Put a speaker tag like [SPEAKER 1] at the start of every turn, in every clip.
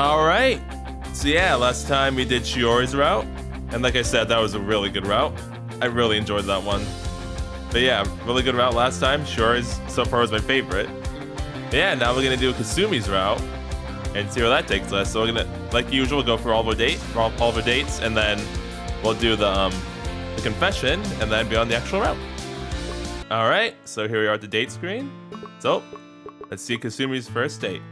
[SPEAKER 1] All right. So yeah, last time we did Shiori's route. And like I said, that was a really good route. I really enjoyed that one. But yeah, really good route last time. Shiori's so far was my favorite. But yeah, now we're gonna do Kasumi's route and see where that takes us. So we're gonna, like usual, go for all of our dates, and then we'll do the confession, and then be on the actual route. All right, so here we are at the date screen. So let's see Kasumi's first date.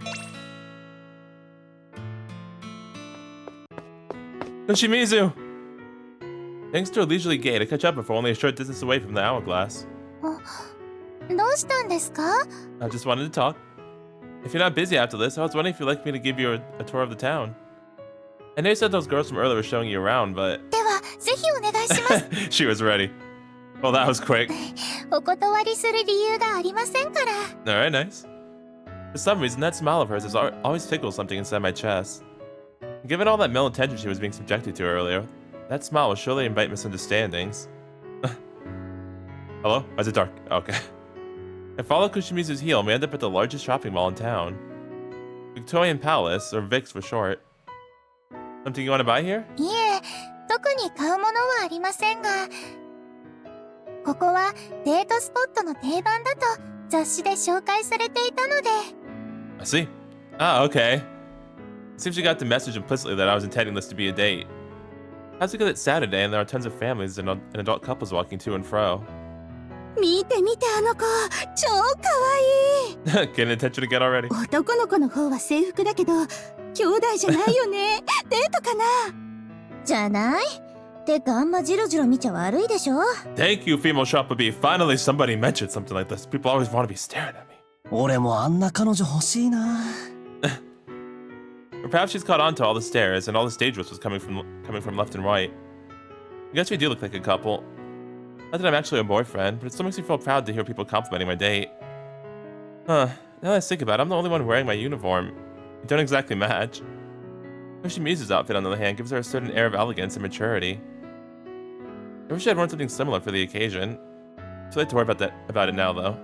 [SPEAKER 1] Yoshimizu! Thanks to a leisurely gait, I catch up before only a short distance away from the hourglass. I just wanted to talk. If you're not busy after this, I was wondering if you'd like me to give you a tour of the town. I know you said those girls from earlier were showing you around, but... She was ready. Well, that was quick. Alright, nice. For some reason, that smile of hers always tickles something inside my chest. Given all that male attention she was being subjected to earlier, that smile will surely invite misunderstandings. Hello? Why is it dark? Okay. I followed Kushimizu's heel and we ended up at the largest shopping mall in town. Victorian Palace, or VIX for short. Something you want to buy here? I see. Ah, okay. Seems you got the message implicitly that I was intending this to be a date. That's because it's Saturday and there are tons of families and adult couples walking to and fro. Getting attention again already. Thank you, female shopper B. Finally somebody mentioned something like this. People always want to be staring at me. Or perhaps she's caught on to all the stares and all the stage whistles coming from left and right. I guess we do look like a couple. Not that I'm actually a boyfriend, but it still makes me feel proud to hear people complimenting my date. Huh, now that I think about it, I'm the only one wearing my uniform. We don't exactly match. Yoshimizu's outfit, on the other hand, gives her a certain air of elegance and maturity. I wish I'd worn something similar for the occasion. Too late to worry about it now, though.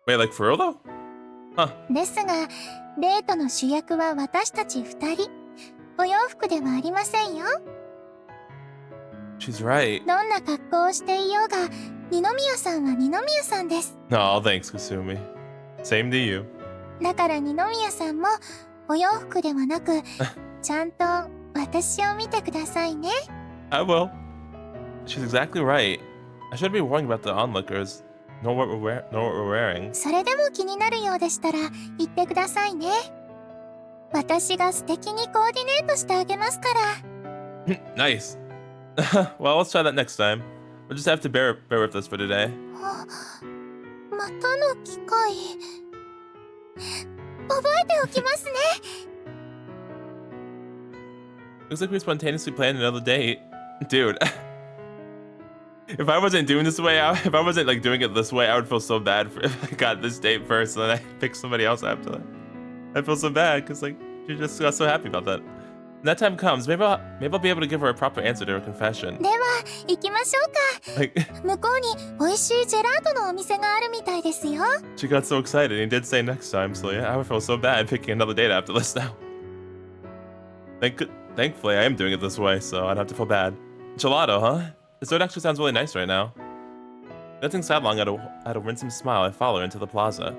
[SPEAKER 1] Wait, like for real though? Huh. She's right. Oh, thanks, Kasumi. Same to you. I will. She's exactly right. I shouldn't be worrying about the onlookers. Know what we're wearing. Nice. Well, let's try that next time. We'll just have to bear with us for today. Looks like we spontaneously planned another date. Dude. If I wasn't doing this way, if I wasn't like doing it this way, I would feel so bad if I got this date first and then I picked somebody else after that. I feel so bad because like she just got so happy about that. When that time comes, maybe I'll be able to give her a proper answer to her confession. Like, she got so excited and did say next time, so yeah, I would feel so bad picking another date after this now. Thankfully, I am doing it this way, so I don't have to feel bad. Gelato, huh? This road actually sounds really nice right now. Nothing sad long, I had a winsome smile. I follow her into the plaza.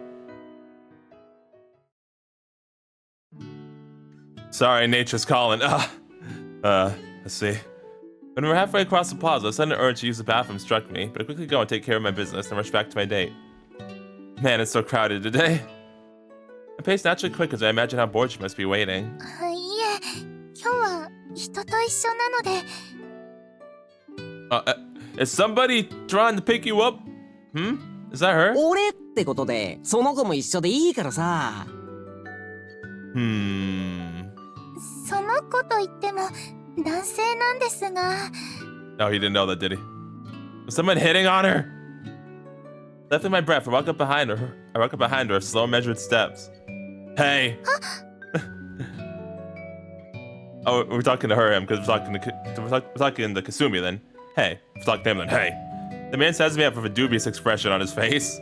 [SPEAKER 1] Sorry, nature's calling. Let's see. When we were halfway across the plaza, a sudden urge to use the bathroom struck me, but I quickly go and take care of my business and rush back to my date. Man, it's so crowded today. I pace naturally quick as I imagine how bored she must be waiting. Is somebody trying to pick you up? Is that her? Oh, he didn't know that, did he? Was someone hitting on her? Left in my breath, I walk up behind her with slow, measured steps. Hey! Oh, we're talking to her, because we're talking to Kasumi then. Hey. We're talking to him then. Hey. The man says me up with a dubious expression on his face.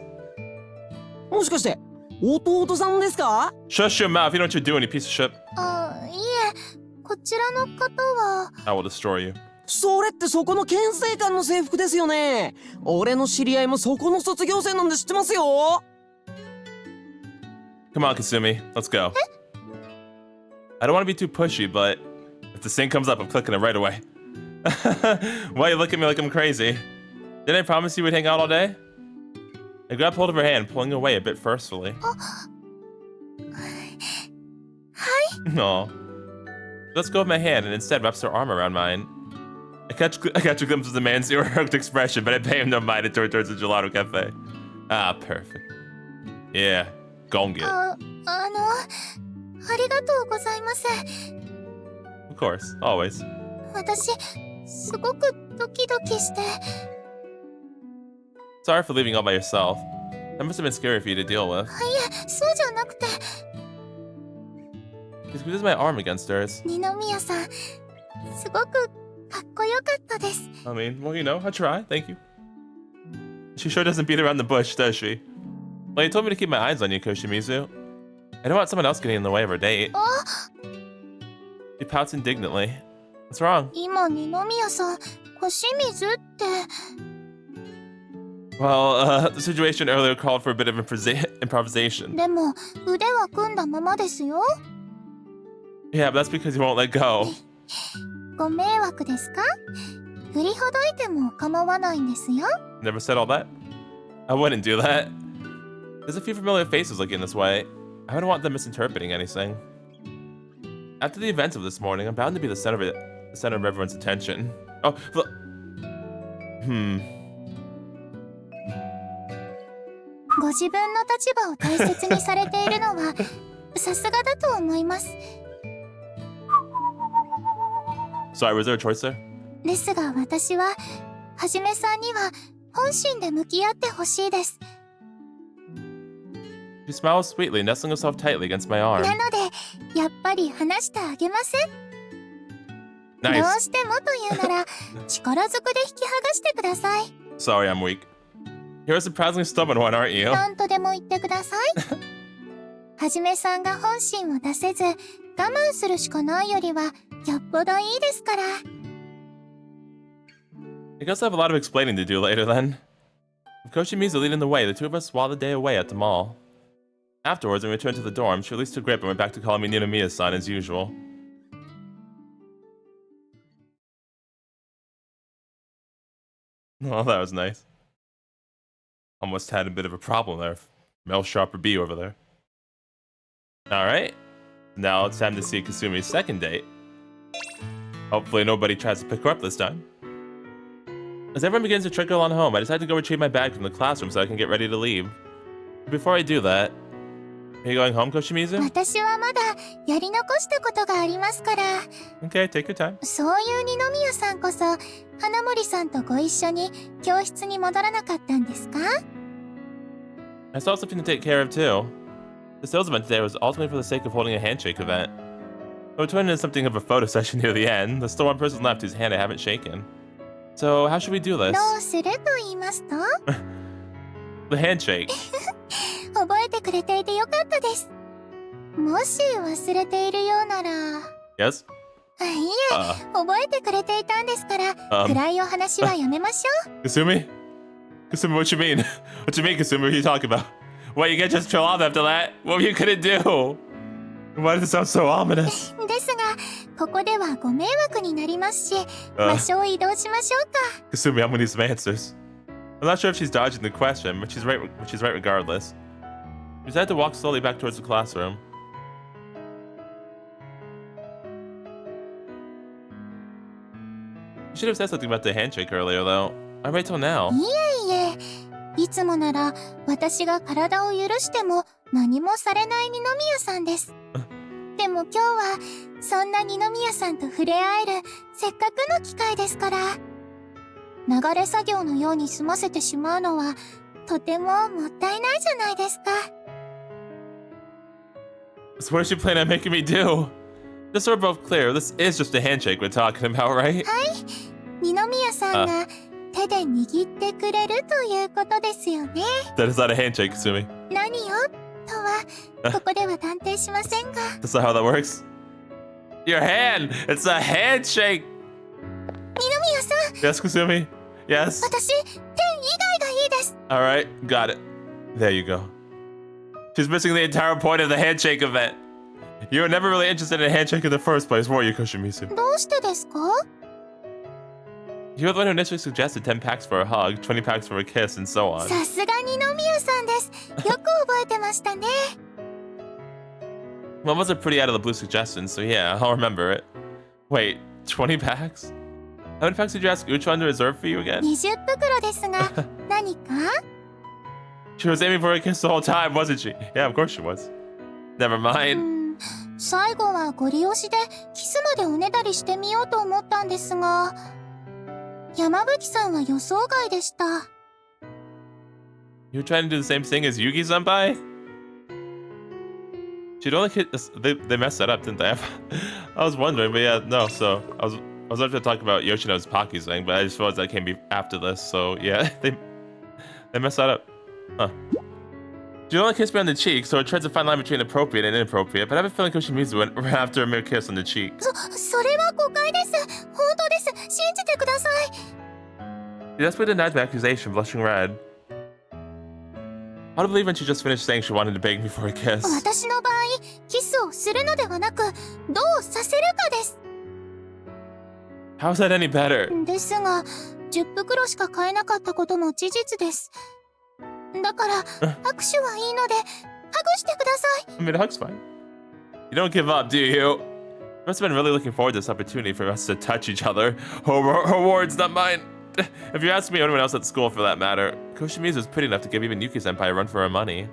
[SPEAKER 2] もしかして弟さんですか?
[SPEAKER 1] Shush your mouth, you know what you're doing, you piece of shit.
[SPEAKER 3] いえ、こちらの方は
[SPEAKER 1] I will destroy you.
[SPEAKER 2] それってそこの県政官の制服ですよね。俺の知り合いもそこの卒業生なんで知ってますよ。
[SPEAKER 1] Come on, Kasumi, let's go. I don't want to be too pushy, but if the sync comes up, I'm clicking it right away. Why you look at me like I'm crazy? Didn't I promise you we'd hang out all day? I grabbed hold of her hand, pulling away a bit forcefully.
[SPEAKER 3] Hi.
[SPEAKER 1] No. Let's go with my hand and instead wraps her arm around mine. I catch a glimpse of the man's irked expression, but I pay him no mind and towards the gelato cafe. Ah, perfect. Yeah, go and get it.
[SPEAKER 3] ありがとうございます。
[SPEAKER 1] Of course, always.
[SPEAKER 3] 私、すごくドキドキして。
[SPEAKER 1] Sorry for leaving all by yourself. That must have been scary for you to deal with.
[SPEAKER 3] いえ、そうじゃなくて。
[SPEAKER 1] She squeezes my arm against hers.
[SPEAKER 3] 二宮さん、すごくかっこよかったです。
[SPEAKER 1] I mean, well, you know, I try. Thank you. She sure doesn't beat around the bush, does she? Well, you told me to keep my eyes on you, Koshimizu. I don't want someone else getting in the way of our date. She pouts indignantly. What's wrong?
[SPEAKER 3] 今、二宮さん、小清水って。
[SPEAKER 1] Well, the situation earlier called for a bit of improvisation.
[SPEAKER 3] でも、腕は組んだままですよ。
[SPEAKER 1] Yeah, but that's because you won't let go.
[SPEAKER 3] ご迷惑ですか？振りほどいても構わないんですよ。
[SPEAKER 1] Never said all that? I wouldn't do that. There's a few familiar faces looking this way. I wouldn't want them misinterpreting anything. After the events of this morning, I'm bound to be the center of everyone's attention. Oh, look.
[SPEAKER 3] ご自分の立場を大切にされているのはさすがだと思います。
[SPEAKER 1] Sorry, was there a choice there?
[SPEAKER 3] ですが私ははじめさんには本心で向き合ってほしいです。
[SPEAKER 1] She smiles sweetly, nestling herself tightly against my arm.
[SPEAKER 3] なのでやっぱり話してあげません。
[SPEAKER 1] Nice.
[SPEAKER 3] どうしてもというなら力ずくで引き剥がしてください。
[SPEAKER 1] Sorry, I'm weak. You're a surprisingly stubborn one, aren't you?
[SPEAKER 3] 何とでも言ってください。はじめさんが本心を出せず我慢するしかないよりはよっぽどいいですから。
[SPEAKER 1] I guess I have a lot of explaining to do later then. With Koshimizu leading the way, the two of us whiled the day away at the mall. Afterwards, when we returned to the dorm, she released her grip and went back to calling me Ninomiya-san as usual. Oh, that was nice. Almost had a bit of a problem there. Mel Sharper B over there. Alright. Now it's time to see Kasumi's second date. Hopefully nobody tries to pick her up this time. As everyone begins to trickle on home, I decide to go retrieve my bag from the classroom so I can get ready to leave. Before I do that... Are you going home, Koshimizu?
[SPEAKER 3] 私はまだやり残したことがありますから。
[SPEAKER 1] Okay, take your time.
[SPEAKER 3] そういう二宮さんこそ花森さんとご一緒に教室に戻らなかったんですか？
[SPEAKER 1] I still have something to take care of too. The sales event today was ultimately for the sake of holding a handshake event. But it turned into something of a photo session near the end. There's still one person left whose hand I haven't shaken. So how should we do this?
[SPEAKER 3] どうすると言いますと？
[SPEAKER 1] The handshake.
[SPEAKER 3] 覚えてくれていてよかったです。もし忘れているようなら。
[SPEAKER 1] Yes?
[SPEAKER 3] いえ、覚えてくれていたんですから、暗いお話はやめましょう。
[SPEAKER 1] Kasumi? Kasumi, what you mean? What you mean, Kasumi? What are you talking about? What, you can't just chill off after that? What were you gonna do? Why does it sound so ominous?
[SPEAKER 3] ですが、ここではご迷惑になりますし、場所を移動しましょうか。
[SPEAKER 1] Kasumi, I'm gonna need some answers. I'm not sure if she's dodging the question, but she's right regardless. We decided to walk slowly back towards the classroom. You should have said something about the handshake earlier, though. I wait till now.
[SPEAKER 3] いえいえ、いつもなら私が体を許しても何もされない二宮さんです。でも今日はそんな二宮さんと触れ合えるせっかくの機会ですから。流れ作業のように済ませてしまうのはとてももったいないじゃないですか。
[SPEAKER 1] So what is she planning on making me do? Just so we're both clear, this is just a handshake we're talking about, right?
[SPEAKER 3] 二宮さんが手で握ってくれるということですよね。
[SPEAKER 1] That is not a handshake, Kasumi.
[SPEAKER 3] 何よとはここでは断定しませんが。
[SPEAKER 1] That's not how that works. Your hand! It's a handshake!
[SPEAKER 3] 二宮さん、
[SPEAKER 1] Yes, Kasumi? Yes?
[SPEAKER 3] 私、手以外がいいです。
[SPEAKER 1] Alright, got it. There you go. She's missing the entire point of the handshake event. You were never really interested in a handshake in the first place, were you, Koshimizu?
[SPEAKER 3] どうしてですか？
[SPEAKER 1] You were the one who initially suggested 10 packs for a hug, 20 packs for a kiss, and so on.
[SPEAKER 3] さすが二宮さんです。よく覚えてましたね。
[SPEAKER 1] Well, it was a pretty out of the blue suggestion, so yeah, I'll remember it. Wait, 20 packs? How many packs did you ask Uchon to reserve for you again?
[SPEAKER 3] 20袋ですが、何か？
[SPEAKER 1] She was aiming for a kiss the whole time, wasn't she? Yeah, of course she was. Never mind.
[SPEAKER 3] 最後はご利用しでキスまでおねだりしてみようと思ったんですが、山吹さんは予想外でした。
[SPEAKER 1] You were trying to do the same thing as Yugi-senpai? She'd only hit this, they messed that up, didn't they? I was wondering, but yeah, no, so I was about to talk about Yoshino's Paki thing, but I just realized that came after this, so yeah, they messed that up. Huh. She only kissed me on the cheek, so it tried to find a line between appropriate and inappropriate, but I have a feeling Koshimizu went right after a mere kiss on the cheek.
[SPEAKER 3] それは誤解です。本当です。信じてください。
[SPEAKER 1] She desperately denied my accusation, blushing red. Hard to believe when she just finished saying she wanted to beg me for a kiss.
[SPEAKER 3] 私の場合、キスをするのではなく、どうさせるかです。
[SPEAKER 1] How is that any better?
[SPEAKER 3] ですが、10袋しか買えなかったことも事実です。だから、握手はいいので、ハグしてください。
[SPEAKER 1] I mean, a hug's fine. You don't give up, do you? You must have been really looking forward to this opportunity for us to touch each other. Her words, not mine. If you ask me or anyone else at school for that matter, Koshimizu is pretty enough to give even Yuki-senpai a run for her money.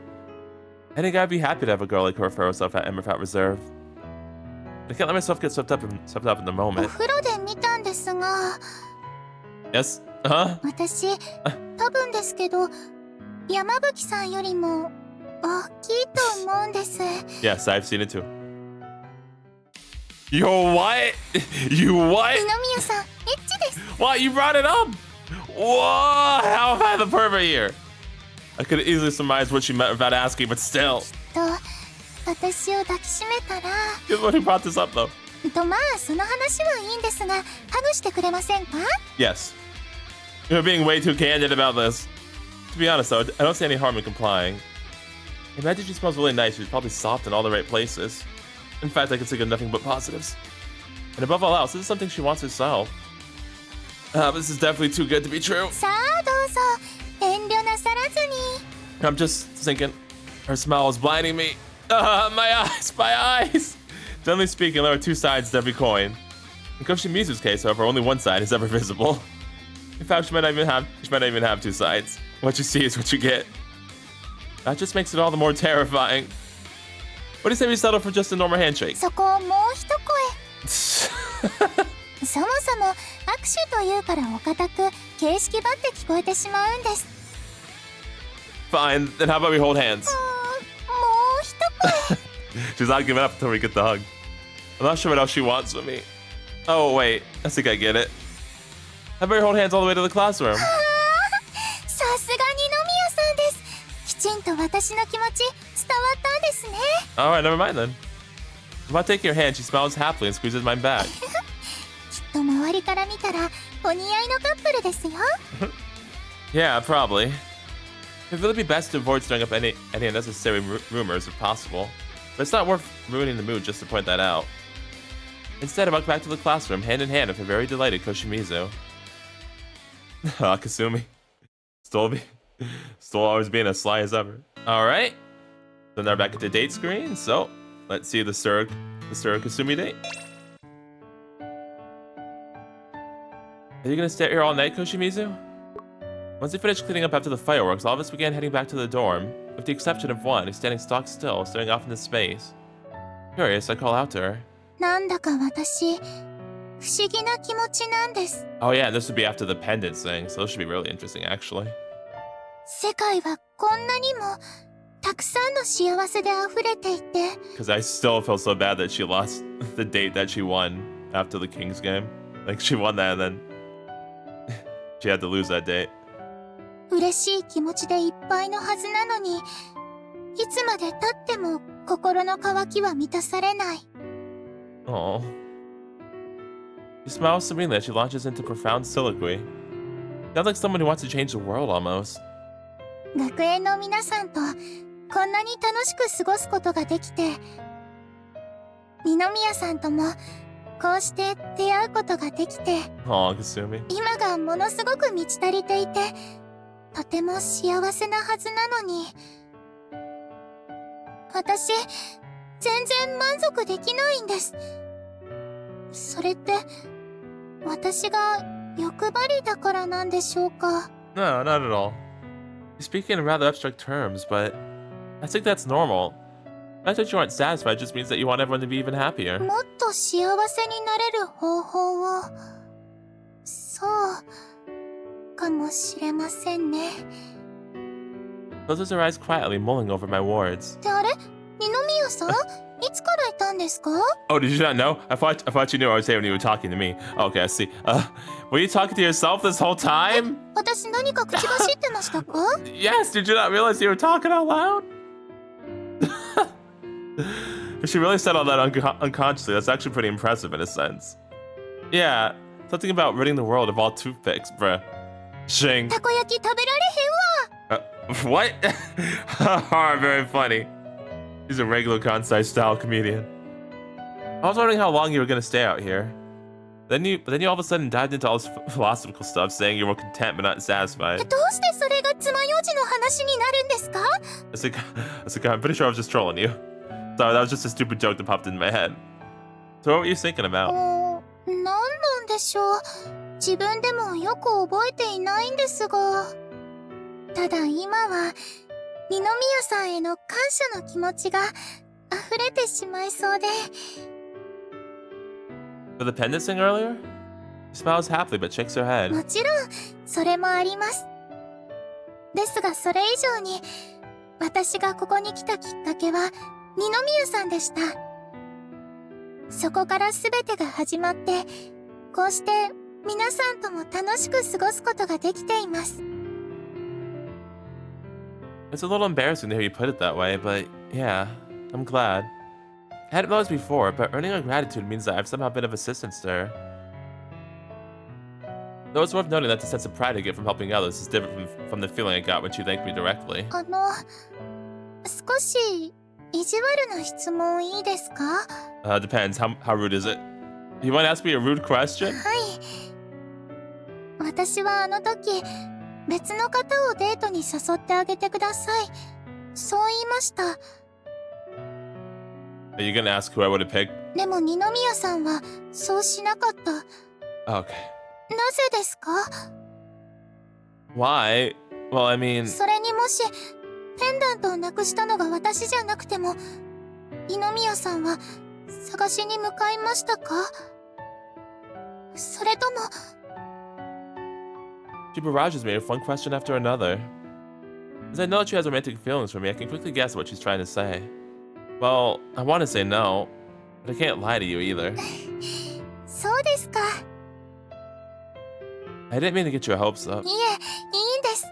[SPEAKER 1] Any guy would be happy to have a girl like her for herself at Emerald Reserve. I can't let myself get swept up in the
[SPEAKER 3] お
[SPEAKER 1] moment.
[SPEAKER 3] 風呂で見たんですが、
[SPEAKER 1] Yes? Huh?
[SPEAKER 3] 私、多分ですけど、山吹さんよりも大きいと思うんです。
[SPEAKER 1] Yes, I've seen it too. Yo, what? You what?
[SPEAKER 3] 二宮さん、エッチです。
[SPEAKER 1] What? You brought it up? Whoa! How have I the pervert here? I could have easily surmised what she meant without asking, but still.
[SPEAKER 3] と、私を抱きしめたら、
[SPEAKER 1] You're the one who brought this up, though.
[SPEAKER 3] まあその話はいいんですが、ハグしてくれませんか？
[SPEAKER 1] Yes. You're being way too candid about this. To be honest, though, I don't see any harm in complying. Imagine she smells really nice. She's probably soft in all the right places. In fact, I can think of nothing but positives. And above all else, this is something she wants herself. This is definitely too good to be true.
[SPEAKER 3] さあどうぞ、遠慮なさらずに。
[SPEAKER 1] I'm just thinking, her smile is blinding me. My eyes! Generally speaking, there are two sides to every coin. In Koshimizu's case, however, only one side is ever visible. In fact, she might not even have two sides. What you see is what you get. That just makes it all the more terrifying. What do you say we settle for just a normal handshake?
[SPEAKER 3] そこをもう一声。そもそも握手というからお堅く形式ばって聞こえてしまうんです。
[SPEAKER 1] Fine, then how about we hold hands?
[SPEAKER 3] もう一声。
[SPEAKER 1] She's not giving up until we get the hug. I'm not sure what else she wants from me. Oh, wait. I think I get it. How about we hold hands all the way to the classroom?
[SPEAKER 3] さすが二宮さんです。きちんと私の気持ち伝わったんですね。
[SPEAKER 1] Alright, never mind then. If I take your hand, she smiles happily and squeezes mine back.
[SPEAKER 3] きっと周りから見たらお似合いのカップルですよ。
[SPEAKER 1] Yeah, probably. It'd really be best to avoid stirring up any unnecessary rumors if possible. But it's not worth ruining the mood just to point that out. Instead, I walk back to the classroom, hand in hand with a very delighted Koshimizu. Kasumi. Still always being as sly as ever. Alright. So now we're back at the date screen. So, let's see the Sir Kasumi date. Are you gonna stay here all night, Koshimizu? Once we finished cleaning up after the fireworks, all of us began heading back to the dorm, with the exception of one who's standing stock still, staring off into space. Curious, I call out to her.
[SPEAKER 3] なんだか私、不思議な気持ちなんです。
[SPEAKER 1] Oh yeah, and this would be after the pendant thing, so this should be really interesting, actually.
[SPEAKER 3] 世界はこんなにもたくさんの幸せで溢れていて。
[SPEAKER 1] Because I still feel so bad that she lost the date that she won after the Kings game. Like, she won that and then she had to lose that date.
[SPEAKER 3] 嬉しい気持ちでいっぱいのはずなのに、いつまで経っても心の渇きは満たされない。
[SPEAKER 1] Oh. She smiles serenely as she launches into profound soliloquy. Sounds like someone who wants to change the world almost.
[SPEAKER 3] 学園の皆さんとこんなに楽しく過ごすことができて、二宮さんともこうして出会うことができて、
[SPEAKER 1] Oh, Kasumi.
[SPEAKER 3] 今がものすごく満ち足りていて、とても幸せなはずなのに、私、全然満足できないんです。それって、私が欲張りだからなんでしょうか。
[SPEAKER 1] No, not at all. You speak in rather abstract terms, but I think that's normal. The fact that you aren't satisfied just means that you want everyone to be even happier.
[SPEAKER 3] もっと幸せになれる方法を、そうかもしれませんね。
[SPEAKER 1] Closes her eyes quietly, mulling over my words.
[SPEAKER 3] ってあれ？二宮さん？いつからいたんですか？
[SPEAKER 1] Oh, did you not know? I thought you knew I was here when you were talking to me. Okay, I see. Were you talking to yourself this whole time?
[SPEAKER 3] 私何か口走ってましたか？
[SPEAKER 1] Yes, did you not realize you were talking out loud? She really said all that unconsciously. That's actually pretty impressive in a sense. Yeah, something about ridding the world of all toothpicks, bruh. Shing.
[SPEAKER 3] たこ焼き食べられへんわ。
[SPEAKER 1] What? Very funny. He's a regular Kansai style comedian. I was wondering how long you were gonna stay out here. But then you all of a sudden dived into all this philosophical stuff, saying you were content but not satisfied.
[SPEAKER 3] どうしてそれが爪楊枝の話になるんですか？
[SPEAKER 1] I'm pretty sure I was just trolling you. Sorry, that was just a stupid joke that popped into my head. So what were you thinking about?
[SPEAKER 3] 何なんでしょう。自分でもよく覚えていないんですが。ただ今は、二宮さんへの感謝の気持ちが溢れてしまいそうで。
[SPEAKER 1] For the pendant thing earlier? She smiles happily but shakes her head.
[SPEAKER 3] もちろん、それもあります。ですがそれ以上に、私がここに来たきっかけは、二宮さんでした。そこから全てが始まって、こうして皆さんとも楽しく過ごすことができています。
[SPEAKER 1] It's a little embarrassing to hear you put it that way, but yeah, I'm glad. I hadn't realized before, but earning her gratitude means that I've somehow been of assistance to her. Though it's worth noting that the sense of pride I get from helping others is different from the feeling I got when she thanked me directly.
[SPEAKER 3] 少し意地悪な質問いいですか？
[SPEAKER 1] Depends. How rude is it? You want to ask me a rude question?
[SPEAKER 3] はい。私はあの時、別の方をデートに誘ってあげてください。そう言いました。
[SPEAKER 1] Are you gonna ask who I would have picked?
[SPEAKER 3] でも二宮さんはそうしなかった。
[SPEAKER 1] Okay.
[SPEAKER 3] なぜですか？
[SPEAKER 1] Why? Well, I mean...
[SPEAKER 3] それにもし、ペンダントをなくしたのが私じゃなくても、二宮さんは探しに向かいましたか？それとも、
[SPEAKER 1] She barrages me with one question after another. As I know that she has romantic feelings for me, I can quickly guess what she's trying to say. Well, I want to say no, but I can't lie to you either.
[SPEAKER 3] そうですか。
[SPEAKER 1] I didn't mean to get your hopes up.
[SPEAKER 3] いえ、いいんです。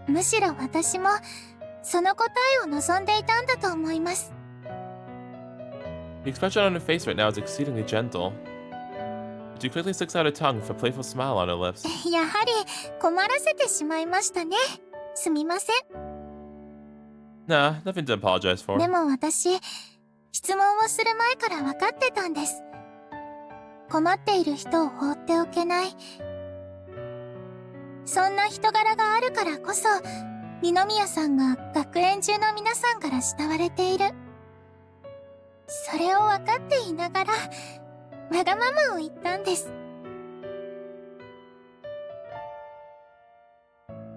[SPEAKER 3] むしろ私も、その答えを望んでいたんだと思います。
[SPEAKER 1] The expression on her face right now is exceedingly gentle. She quickly sticks out her tongue with a playful smile on her lips.
[SPEAKER 3] やはり困らせてしまいましたね。すみません。
[SPEAKER 1] Nah, nothing to apologize for.
[SPEAKER 3] でも私、質問をする前から分かってたんです。困っている人を放っておけない。そんな人柄があるからこそ、二宮さんが学園中の皆さんから慕われている。それを分かっていながら、わがままを言ったんです。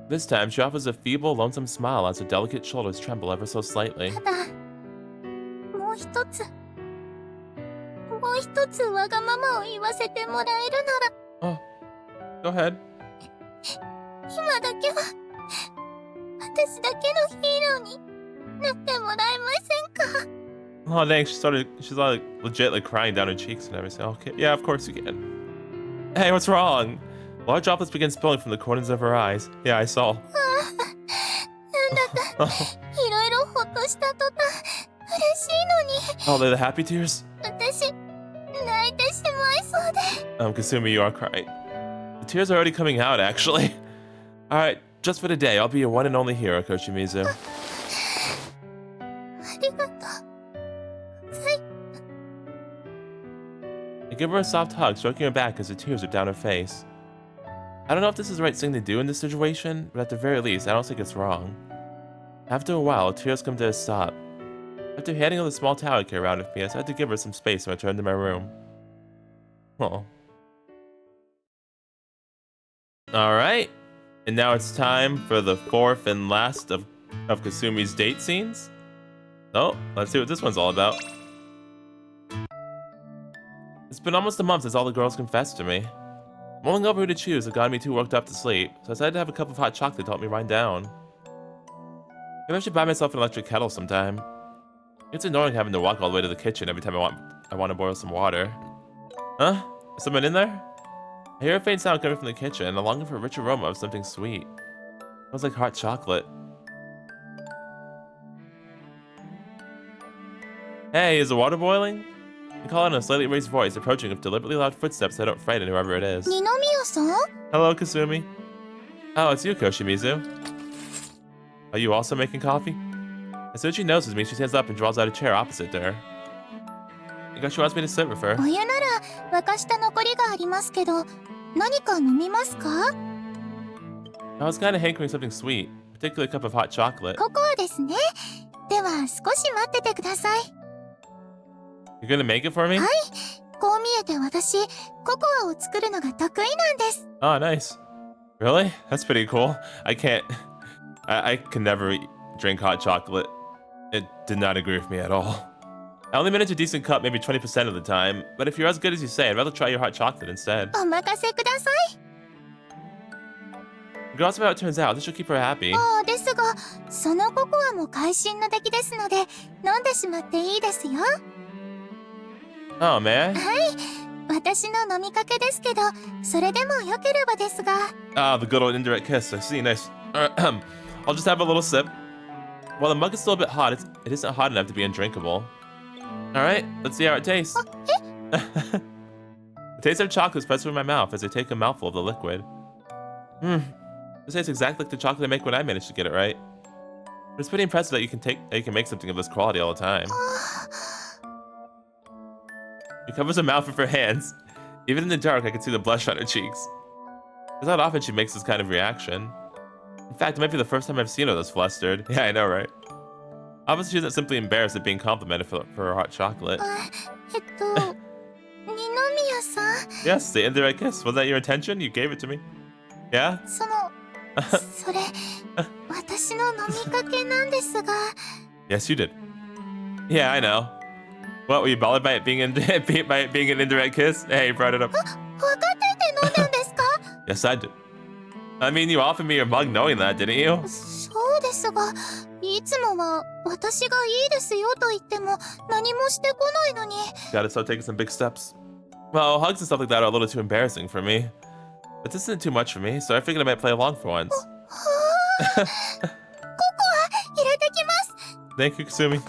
[SPEAKER 1] This time, she offers a feeble, lonesome smile as her delicate shoulders tremble ever so slightly.
[SPEAKER 3] ただ、もう一つわがままを言わせてもらえるなら。
[SPEAKER 1] Oh, go ahead.
[SPEAKER 3] 今だけは、私だけのヒーローになってもらえませんか？
[SPEAKER 1] Oh dang, she's like legit like crying down her cheeks and everything. Okay, yeah, of course you can. Hey, what's wrong? Large droplets begin spilling from the corners of her eyes. Yeah, I saw.
[SPEAKER 3] なんだかいろいろほっとした途端嬉しいのに
[SPEAKER 1] Oh, they're the happy tears?
[SPEAKER 3] 私泣いてしまいそうで
[SPEAKER 1] Kasumi, you are crying. The tears are already coming out, actually. Alright, just for today, I'll be your one and only hero, Koshimizu.
[SPEAKER 3] ありがとう
[SPEAKER 1] I give her a soft hug, stroking her back as the tears are down her face. I don't know if this is the right thing to do in this situation, but at the very least, I don't think it's wrong. After a while, tears come to a stop. After handing her the small towel carried around with me, I decided to give her some space and return to my room. Oh. Alright, and now it's time for the fourth and last of Kasumi's date scenes. Oh, let's see what this one's all about. It's been almost a month since all the girls confessed to me. Mulling over who to choose had gotten me too worked up to sleep, so I decided to have a cup of hot chocolate to help me wind down. Maybe I should buy myself an electric kettle sometime. It's annoying having to walk all the way to the kitchen every time I want to boil some water. Huh? Is someone in there? I hear a faint sound coming from the kitchen, and I'm longing for a rich aroma of something sweet. It smells like hot chocolate. Hey, is the water boiling? I call out in a slightly raised voice, approaching with deliberately loud footsteps that don't frighten whoever it is.
[SPEAKER 3] 二宮さん
[SPEAKER 1] Hello, Kasumi. Oh, it's you, Koshimizu. Are you also making coffee? As soon as she notices me, she stands up and draws out a chair opposite to her. I guess she wants me to sit with her.
[SPEAKER 3] お湯なら沸かした残りがありますけど何か飲みますか
[SPEAKER 1] I was kind of hankering something sweet, particularly a cup of hot chocolate.
[SPEAKER 3] ココアですねでは少し待っててください
[SPEAKER 1] You're gonna make it for me?
[SPEAKER 3] はいこう見えて私ココアを作るのが得意なんです
[SPEAKER 1] Oh, nice. Really? That's pretty cool. I can't... I can never drink hot chocolate. It did not agree with me at all. I only manage a decent cup maybe 20% of the time, but if you're as good as you say, I'd rather try your hot chocolate instead.
[SPEAKER 3] お任せください
[SPEAKER 1] Regardless of how it turns out, this should keep her happy.
[SPEAKER 3] ですがそのココアも会心の出来ですので飲んでしまっていいですよ
[SPEAKER 1] Oh, man.
[SPEAKER 3] 私の飲みかけですけどそれでもよければですが
[SPEAKER 1] Ah, the good old indirect kiss. I see. Nice. I'll just have a little sip. While the mug is still a bit hot, it isn't hot enough to be undrinkable. Alright, let's see how it tastes. The taste of chocolate spreads through my mouth as I take a mouthful of the liquid. This tastes exactly like the chocolate I make when I manage to get it right. But it's pretty impressive that you can make something of this quality all the time. She covers her mouth with her hands. Even in the dark, I can see the blush on her cheeks. It's not often she makes this kind of reaction. In fact, it might be the first time I've seen her this flustered. Yeah, I know, right? Obviously, she isn't simply embarrassed at being complimented for her hot chocolate.
[SPEAKER 3] 二宮さん
[SPEAKER 1] Yes, the indirect kiss. Was that your intention? You gave it to me. Yeah?
[SPEAKER 3] それ私の飲みかけなんですが
[SPEAKER 1] Yes, you did. Yeah, I know. What, were you bothered by it being an indirect kiss? Hey, you brought it up.
[SPEAKER 3] 分かってて飲んだんですか
[SPEAKER 1] Yes, I did. I mean, you offered me your mug knowing that, didn't you?
[SPEAKER 3] そうですがいつもは私がいいですよと言っても何もしてこないのに
[SPEAKER 1] Gotta start taking some big steps. Well, hugs and stuff like that are a little too embarrassing for me. But this isn't too much for me, so I figured I might play along for once.
[SPEAKER 3] ココア入れてきます
[SPEAKER 1] Thank you, Kasumi.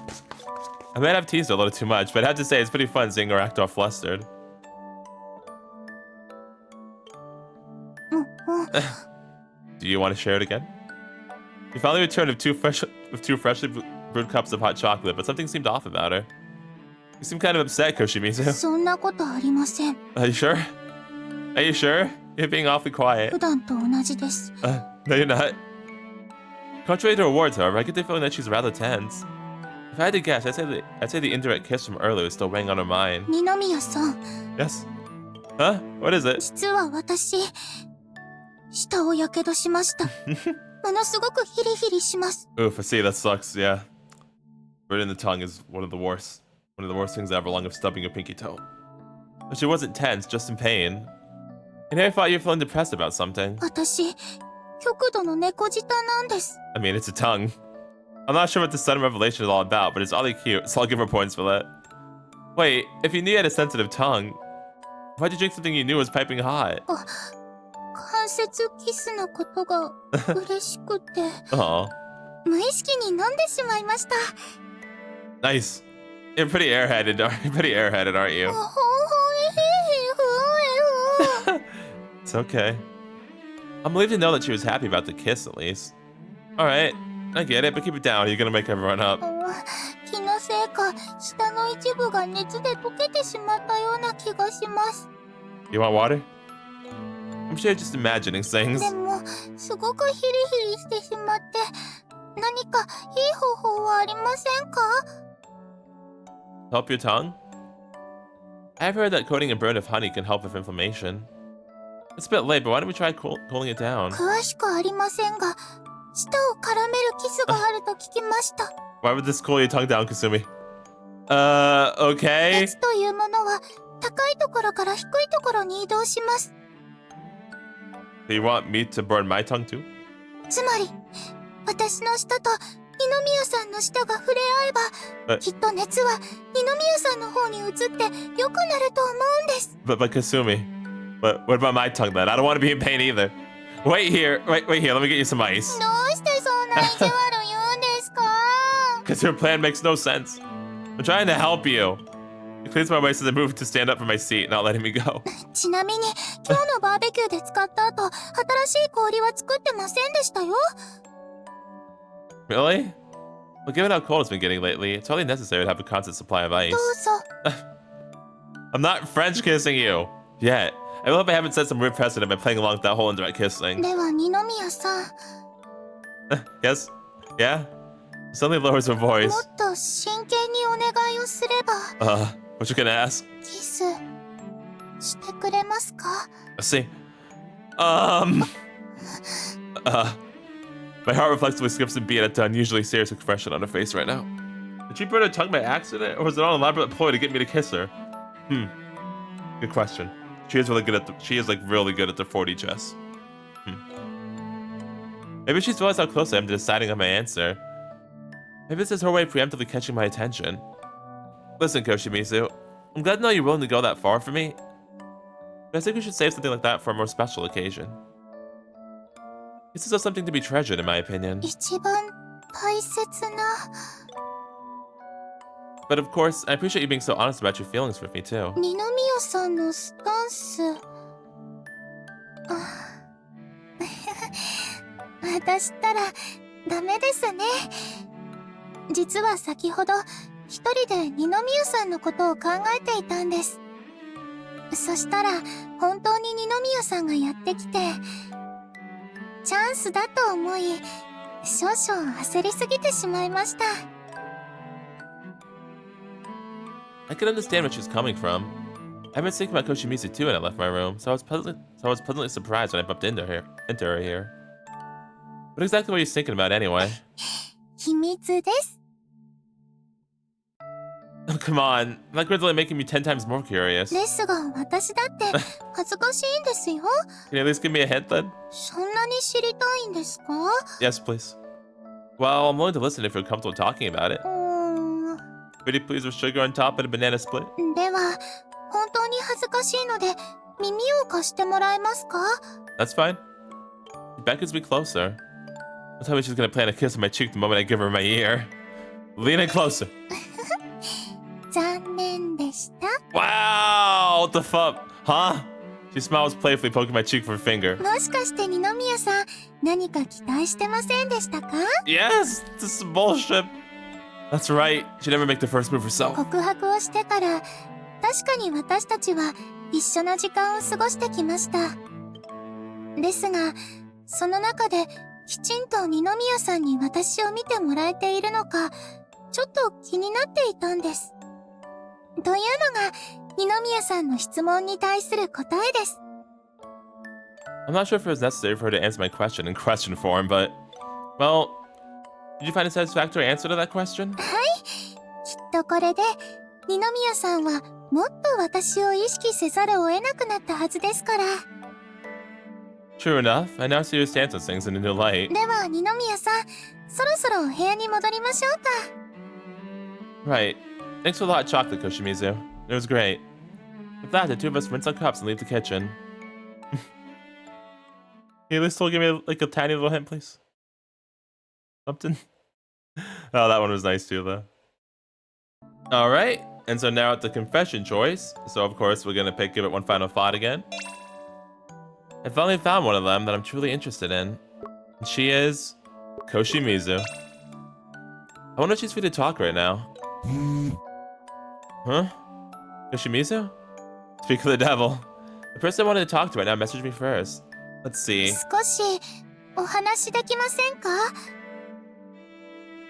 [SPEAKER 1] I might have teased her a little too much, but I have to say it's pretty fun seeing her act all flustered. Do you want to share it again? We finally returned with two freshly brewed cups of hot chocolate, but something seemed off about her. You seem kind of upset, Koshimizu.
[SPEAKER 3] そんなことありません
[SPEAKER 1] Are you sure? Are you sure? You're being awfully quiet.
[SPEAKER 3] 普段と同じです
[SPEAKER 1] No, you're not. Contrary to her words, however, I get the feeling that she's rather tense. If I had to guess, I'd say the indirect kiss from earlier is still weighing on her mind.
[SPEAKER 3] 二宮さん
[SPEAKER 1] Yes? Huh? What is it?
[SPEAKER 3] 実は私舌をやけどしましたものすごくヒリヒリします
[SPEAKER 1] Oof, I see, that sucks, yeah. Burning the tongue is one of the worst things ever, along with stubbing your pinky toe. But she wasn't tense, just in pain. And I thought you were feeling depressed about something.
[SPEAKER 3] 私極度の猫舌なんです
[SPEAKER 1] I mean, it's a tongue. I'm not sure what this sudden revelation is all about, but it's oddly cute, so I'll give her points for that. Wait, if you knew you had a sensitive tongue, why'd you drink something you knew was piping hot?
[SPEAKER 3] 関節キスのことが嬉しくて
[SPEAKER 1] Oh,
[SPEAKER 3] 無意識に飲んでしまいました。
[SPEAKER 1] nice. You're pretty airheaded, aren't you? It's okay. I'm relieved to know that she was happy about the kiss, at least. Alright, I get it, but keep it down. You're gonna make everyone up.
[SPEAKER 3] 気のせいか舌の一部が熱で溶けてしまったような気がします。
[SPEAKER 1] You want water? I'm sure you're just imagining things.
[SPEAKER 3] でもすごくヒリヒリしてしまって何かいい方法はありませんか？
[SPEAKER 1] Help your tongue? I've heard that coating a burn of honey can help with inflammation. It's a bit late, but why don't we try cooling it down?
[SPEAKER 3] 詳しくありませんが舌を絡めるキスがあると聞きました。
[SPEAKER 1] Why would this cool your tongue down, Kasumi? Okay.
[SPEAKER 3] 熱というものは高いところから低いところに移動します。
[SPEAKER 1] Do you want me to burn my tongue too?
[SPEAKER 3] つまり私の舌と二宮さんの舌が触れ合えばきっと熱は二宮さんの方に移って良くなると思うんです。
[SPEAKER 1] But Kasumi, what about my tongue then? I don't want to be in pain either. Wait here, let me get you some ice.
[SPEAKER 3] どうしてそんな意地悪言うんですか？
[SPEAKER 1] Because your plan makes no sense. I'm trying to help you. It clears my way so they move to stand up from my seat, not letting me go.
[SPEAKER 3] ちなみに今日のバーベキューで使った後新しい氷は作ってませんでしたよ。
[SPEAKER 1] Really? Well, given how cold it's been getting lately, it's hardly necessary to have a constant supply of ice.
[SPEAKER 3] どうぞ。
[SPEAKER 1] I'm not French kissing you yet. I hope I haven't set some weird precedent by playing along with that whole indirect kissing.
[SPEAKER 3] では二宮さん
[SPEAKER 1] Yes? Yeah? Suddenly lowers her
[SPEAKER 3] も
[SPEAKER 1] voice.
[SPEAKER 3] っと真剣にお願いをすれば
[SPEAKER 1] What you gonna ask?
[SPEAKER 3] キスしてくれますか？
[SPEAKER 1] Let's see. My heart reflexively skips a beat at the unusually serious expression on her face right now. Did she burn her tongue by accident, or was it an elaborate ploy to get me to kiss her? Good question. She is really good at the 40 chess. Maybe she's realized how close I am to deciding on my answer. Maybe this is her way of preemptively catching my attention. Listen, Koshimizu, I'm glad to know you're willing to go that far for me, but I think we should save something like that for a more special occasion. This is something to be treasured, in my opinion.
[SPEAKER 3] 一番大切な
[SPEAKER 1] But of course, I appreciate you being so honest about your feelings with me too.
[SPEAKER 3] 二宮さんのスタンス私ったらダメですね。実は先ほど一人で二宮さんのことを考えていたんです。そしたら本当に二宮さんがやってきてチャンスだと思い少々焦りすぎてしまいました。
[SPEAKER 1] I can understand where she's coming from. I've been thinking about Koshimizu too when I left my room, so I was pleasantly surprised when I bumped into her here. What exactly were you thinking about anyway?
[SPEAKER 3] 秘密です。
[SPEAKER 1] Oh, come on, that girl's only making me 10 times more curious.
[SPEAKER 3] ですが私だって恥ずかしいんですよ。
[SPEAKER 1] Can you at least give me a hint then?
[SPEAKER 3] そんなに知りたいんですか？
[SPEAKER 1] Yes, please. Well, I'm willing to listen if you're comfortable talking about it. Pretty please with sugar on top and a banana split.
[SPEAKER 3] では本当に恥ずかしいので耳を貸してもらえますか？
[SPEAKER 1] That's fine. She beckons me closer. Don't tell me she's gonna plan a kiss on my cheek the moment I give her my ear. Lean in closer.
[SPEAKER 3] 残念でした。
[SPEAKER 1] Wow! What the fuck? Huh? She smiles playfully, poking my cheek with her finger.
[SPEAKER 3] もしかして二宮さん何か期待してませんでしたか？
[SPEAKER 1] Yes! This is bullshit. That's right. She never make the first move herself.
[SPEAKER 3] 告白をしてから確かに私たちは一緒の時間を過ごしてきました。ですがその中できちんと二宮さんに私を見てもらえているのかちょっと気になっていたんです。というのが二宮さんの質問に対する答えです。
[SPEAKER 1] I'm not sure if it was necessary for her to answer my question in question form, but... Well, did you find a satisfactory answer to that question?
[SPEAKER 3] はい。きっとこれで二宮さんはもっと私を意識せざるを得なくなったはずですから。
[SPEAKER 1] True enough, I now see your stance on things in a new light.
[SPEAKER 3] では二宮さん、そろそろお部屋に戻りましょうか。
[SPEAKER 1] Right. Thanks for the hot chocolate, Koshimizu. It was great. With that, the two of us rinse our cups and leave the kitchen. Can you at least still give me like a tiny little hint, please? Something? Oh, that one was nice too, though. Alright, and so now at the confession choice. So of course we're gonna give it one final thought again. I finally found one of them that I'm truly interested in. And she is Koshimizu. I wonder if she's free to talk right now. Huh? Koshimizu? Speak for the devil. The person I wanted to talk to right now messaged me first. Let's see.
[SPEAKER 3] 少しお話できませんか?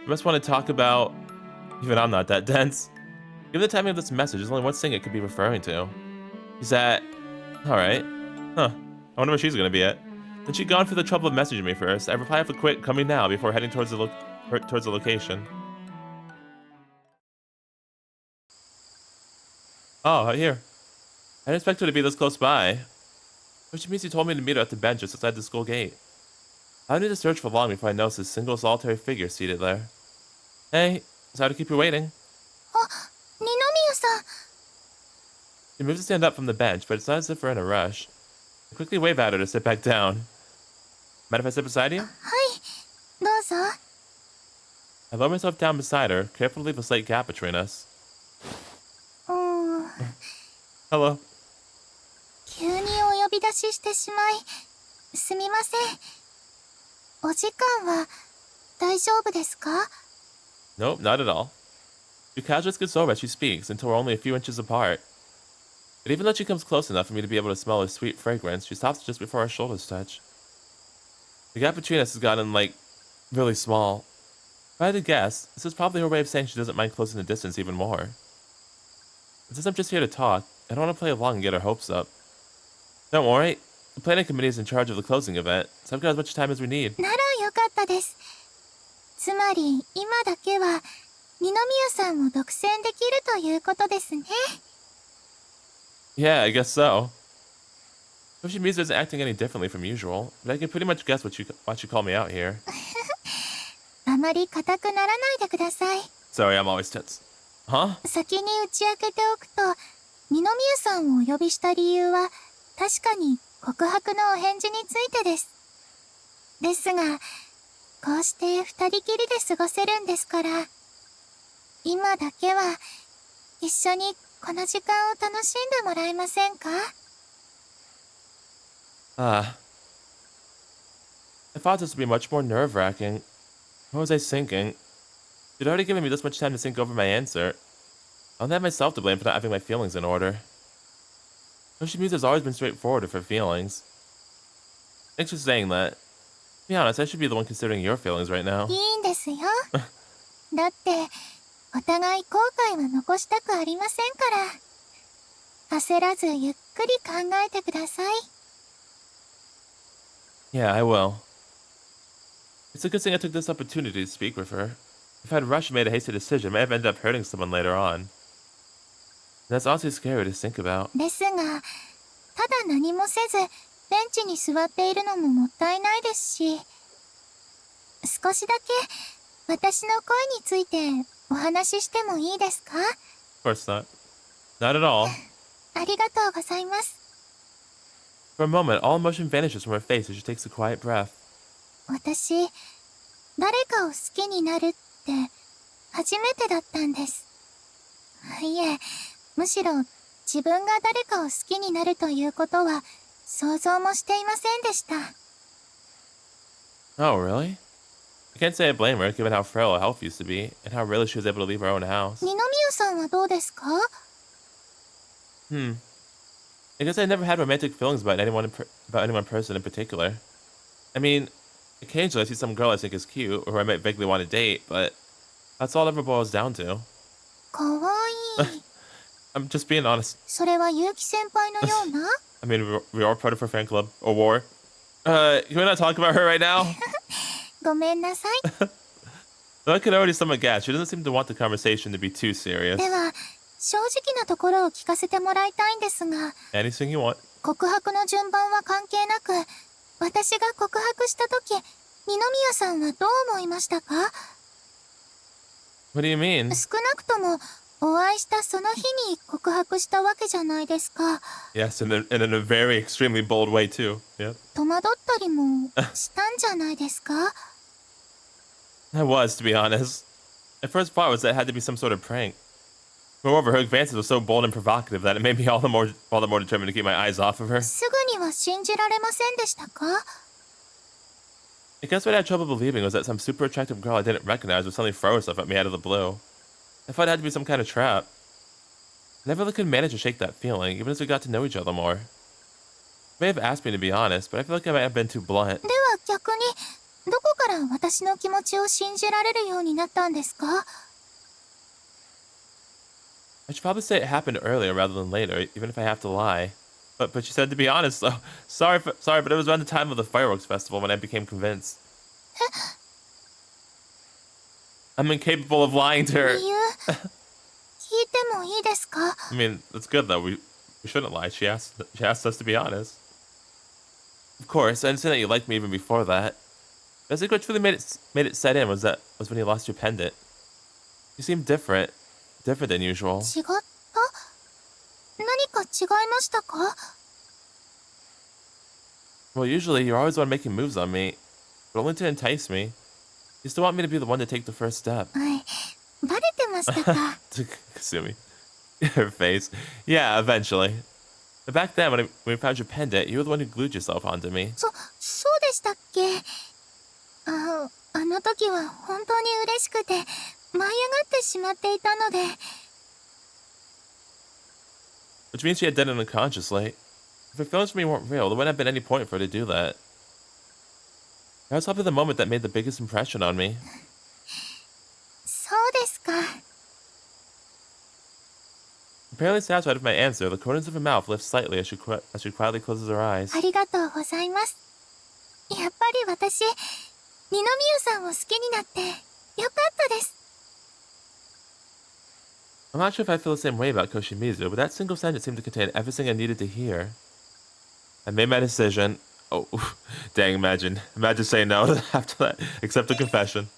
[SPEAKER 1] You must want to talk about... Even I'm not that dense. Given the timing of this message, there's only one thing it could be referring to. Is that... Alright. Huh. I wonder where she's gonna be at. Then she'd gone for the trouble of messaging me first. I reply with a quick coming now before heading towards the location. Oh, right here. I didn't expect her to be this close by. Which means he told me to meet her at the bench just outside the school gate. I don't need to search for long before I notice a single solitary figure seated there. Hey, sorry to keep you waiting.
[SPEAKER 3] あ、二宮さん。
[SPEAKER 1] She moves to stand up from the bench, but it's not as if we're in a rush. I quickly wave at her to sit back down. Mind if I sit beside you?
[SPEAKER 3] はい、どうぞ。
[SPEAKER 1] I lower myself down beside her, careful to leave a slight gap between us. Hello.
[SPEAKER 3] 急にお呼び出ししてしまい、すみません。お時間は大丈夫ですか?
[SPEAKER 1] Nope, not at all. She casually gets over as she speaks until we're only a few inches apart. But even though she comes close enough for me to be able to smell her sweet fragrance, she stops just before our shoulders touch. The gap between us has gotten, like, really small. If I had to guess, this is probably her way of saying she doesn't mind closing the distance even more. And since I'm just here to talk, I don't want to play along and get her hopes up. Don't worry, the planning committee is in charge of the closing event, so I've got as much time as we need.
[SPEAKER 3] ならよかったです。つまり、今だけは二宮さんを独占できるということですね。
[SPEAKER 1] Yeah, I guess so. Yoshimizu isn't acting any differently from usual, but I can pretty much guess why she called me out here.
[SPEAKER 3] あまり固くならないでください。
[SPEAKER 1] Sorry, I'm always tense. Huh?
[SPEAKER 3] 先に打ち明けておくと、二宮さんをお呼びした理由は確かに告白のお返事についてです。ですが、こうして二人きりで過ごせるんですから、今だけは一緒にこの時間を楽しんでもらえませんか?
[SPEAKER 1] I thought this would be much more nerve-wracking. What was I thinking? She'd already given me this much time to think over my answer. I only have myself to blame for not having my feelings in order. Yoshimizu has always been straightforward with her feelings. Thanks for saying that. To be honest, I should be the one considering your feelings right now.
[SPEAKER 3] いいんですよ。だって、お互い後悔は残したくありませんから。焦らずゆっくり考えてください。
[SPEAKER 1] Yeah, I will. It's a good thing I took this opportunity to speak with her. If I'd rushed and made a hasty decision, I might have ended up hurting someone later on. And that's honestly scary to think about.
[SPEAKER 3] ですが、ただ何もせず、ベンチに座っているのももったいないですし、少しだけ私の声についてお話ししてもいいですか?
[SPEAKER 1] Of course not. Not at all.
[SPEAKER 3] ありがとうございます。
[SPEAKER 1] For a moment, all emotion vanishes from her face as she takes a quiet breath.
[SPEAKER 3] 私、誰かを好きになるって初めてだったんです。いえ、むしろ自分が誰かを好きになるということは想像もしていませんでした。
[SPEAKER 1] Oh, really? I can't say I blame her, given how frail her health used to be, and how rarely she was able to leave her own house.
[SPEAKER 3] 二宮さんはどうですか?
[SPEAKER 1] I guess I never had romantic feelings about any one person in particular. I mean, occasionally I see some girl I think is cute, or who I might vaguely want to date, but that's all it ever boils down to.
[SPEAKER 3] かわいい。
[SPEAKER 1] I'm just being honest.
[SPEAKER 3] それは結城先輩のような?
[SPEAKER 1] I mean, we are part of her fan club, or war. Can we not talk about her right now?
[SPEAKER 3] ごめんなさい。
[SPEAKER 1] Though I could already somewhat guess, she doesn't seem to want the conversation to be too serious.
[SPEAKER 3] では、正直なところを聞かせてもらいたいんですが、
[SPEAKER 1] Anything you want.
[SPEAKER 3] 告白の順番は関係なく、私が告白した時、二宮さんはどう思いましたか？
[SPEAKER 1] What do you mean?
[SPEAKER 3] 少なくとも、お会いしたその日に告白したわけじゃないですか。
[SPEAKER 1] Yes, and in a very extremely bold way too. Yeah.
[SPEAKER 3] 戸惑ったりもしたんじゃないですか？
[SPEAKER 1] I was, to be honest. My first thought was that it had to be some sort of prank. Moreover, her advances were so bold and provocative that it made me all the more determined to keep my eyes off of her.
[SPEAKER 3] すぐには信じられませんでしたか？
[SPEAKER 1] I guess what I had trouble believing was that some super attractive girl I didn't recognize would suddenly throw herself at me out of the blue. I thought it had to be some kind of trap. I never really could manage to shake that feeling, even as we got to know each other more. You may have asked me to be honest, but I feel like I might have been too blunt.
[SPEAKER 3] では逆に、どこから私の気持ちを信じられるようになったんですか？
[SPEAKER 1] I should probably say it happened earlier rather than later, even if I have to lie. But she said to be honest, though. Sorry, but it was around the time of the fireworks festival when I became convinced. I'm incapable of lying to her.
[SPEAKER 3] 理由、聞いてもいいですか？
[SPEAKER 1] I mean, that's good though. We shouldn't lie. She asked us to be honest. Of course, I understand that you liked me even before that. But I think what really made it set in was when you lost your pendant. You seemed different than usual.
[SPEAKER 3] 違った？何か違いましたか？
[SPEAKER 1] Well, usually you're always the one making moves on me, but only to entice me. You still want me to be the one to take the first step.
[SPEAKER 3] はい、バレてましたか？
[SPEAKER 1] To Kasumi. Her face. Yeah, eventually. But back then, when we found your pendant, you were the one who glued yourself onto me.
[SPEAKER 3] そうでしたっけ？あの時は本当に嬉しくて、舞い上がってしまっていたので。
[SPEAKER 1] Which means she had done it unconsciously. If her feelings for me weren't real, there wouldn't have been any point for her to do that. That was probably the moment that made the biggest impression on me.
[SPEAKER 3] そうですか。
[SPEAKER 1] Apparently satisfied with my answer, the corners of her mouth lift slightly as she quietly closes her eyes.
[SPEAKER 3] ありがとうございます。やっぱり私、二宮さんを好きになってよかったです。
[SPEAKER 1] I'm not sure if I feel the same way about Koshimizu, but that single sentence seemed to contain everything I needed to hear. I made my decision. Oh, dang, imagine saying no after that. Accept the confession.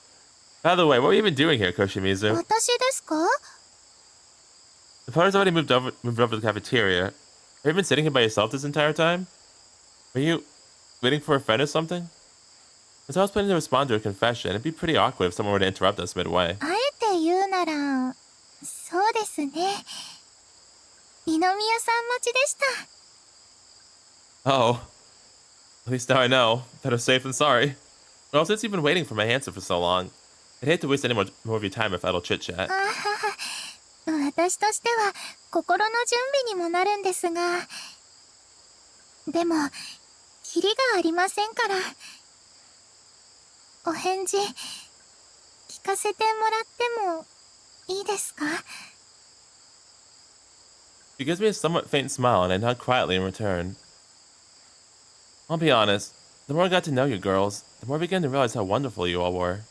[SPEAKER 1] By the way, what were you even doing here, Koshimizu?
[SPEAKER 3] 私ですか？
[SPEAKER 1] The party's already moved over to the cafeteria. Have you been sitting here by yourself this entire time? Are you waiting for a friend or something? As I was planning to respond to her confession, it'd be pretty awkward if someone were to interrupt us midway.
[SPEAKER 3] あえて言うなら、そうですね。二宮さん待ちでした。
[SPEAKER 1] Oh. At least now I know. Better safe than sorry. Well, since you've been waiting for my answer for so long, I'd hate to waste any more of your time with idle chit-chat.
[SPEAKER 3] 私としては心の準備にもなるんですが、でもキリがありませんから。お返事聞かせてもらってもいいですか？
[SPEAKER 1] She gives me a somewhat faint smile and I nod quietly in return. I'll be honest, the more I got to know you girls, the more I began to realize how wonderful you all were.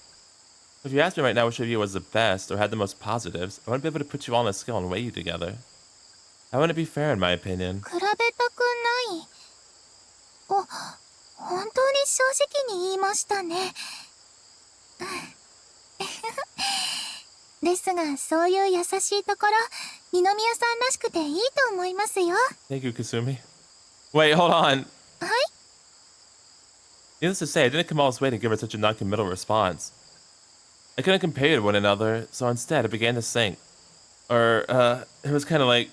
[SPEAKER 1] If you asked me right now which of you was the best or had the most positives, I wouldn't be able to put you all on a scale and weigh you together. That wouldn't be fair in my opinion.
[SPEAKER 3] 比べたくない。本当に正直に言いましたね。ですが、そういう優しいところ、二宮さんらしくていいと思いますよ。
[SPEAKER 1] Thank you, Kasumi. Wait, hold on.
[SPEAKER 3] はい？
[SPEAKER 1] Needless to say, I didn't come all this way to give her such a non-committal response. I couldn't compare you to one another, so instead I began to sing. Or, it was kind of like,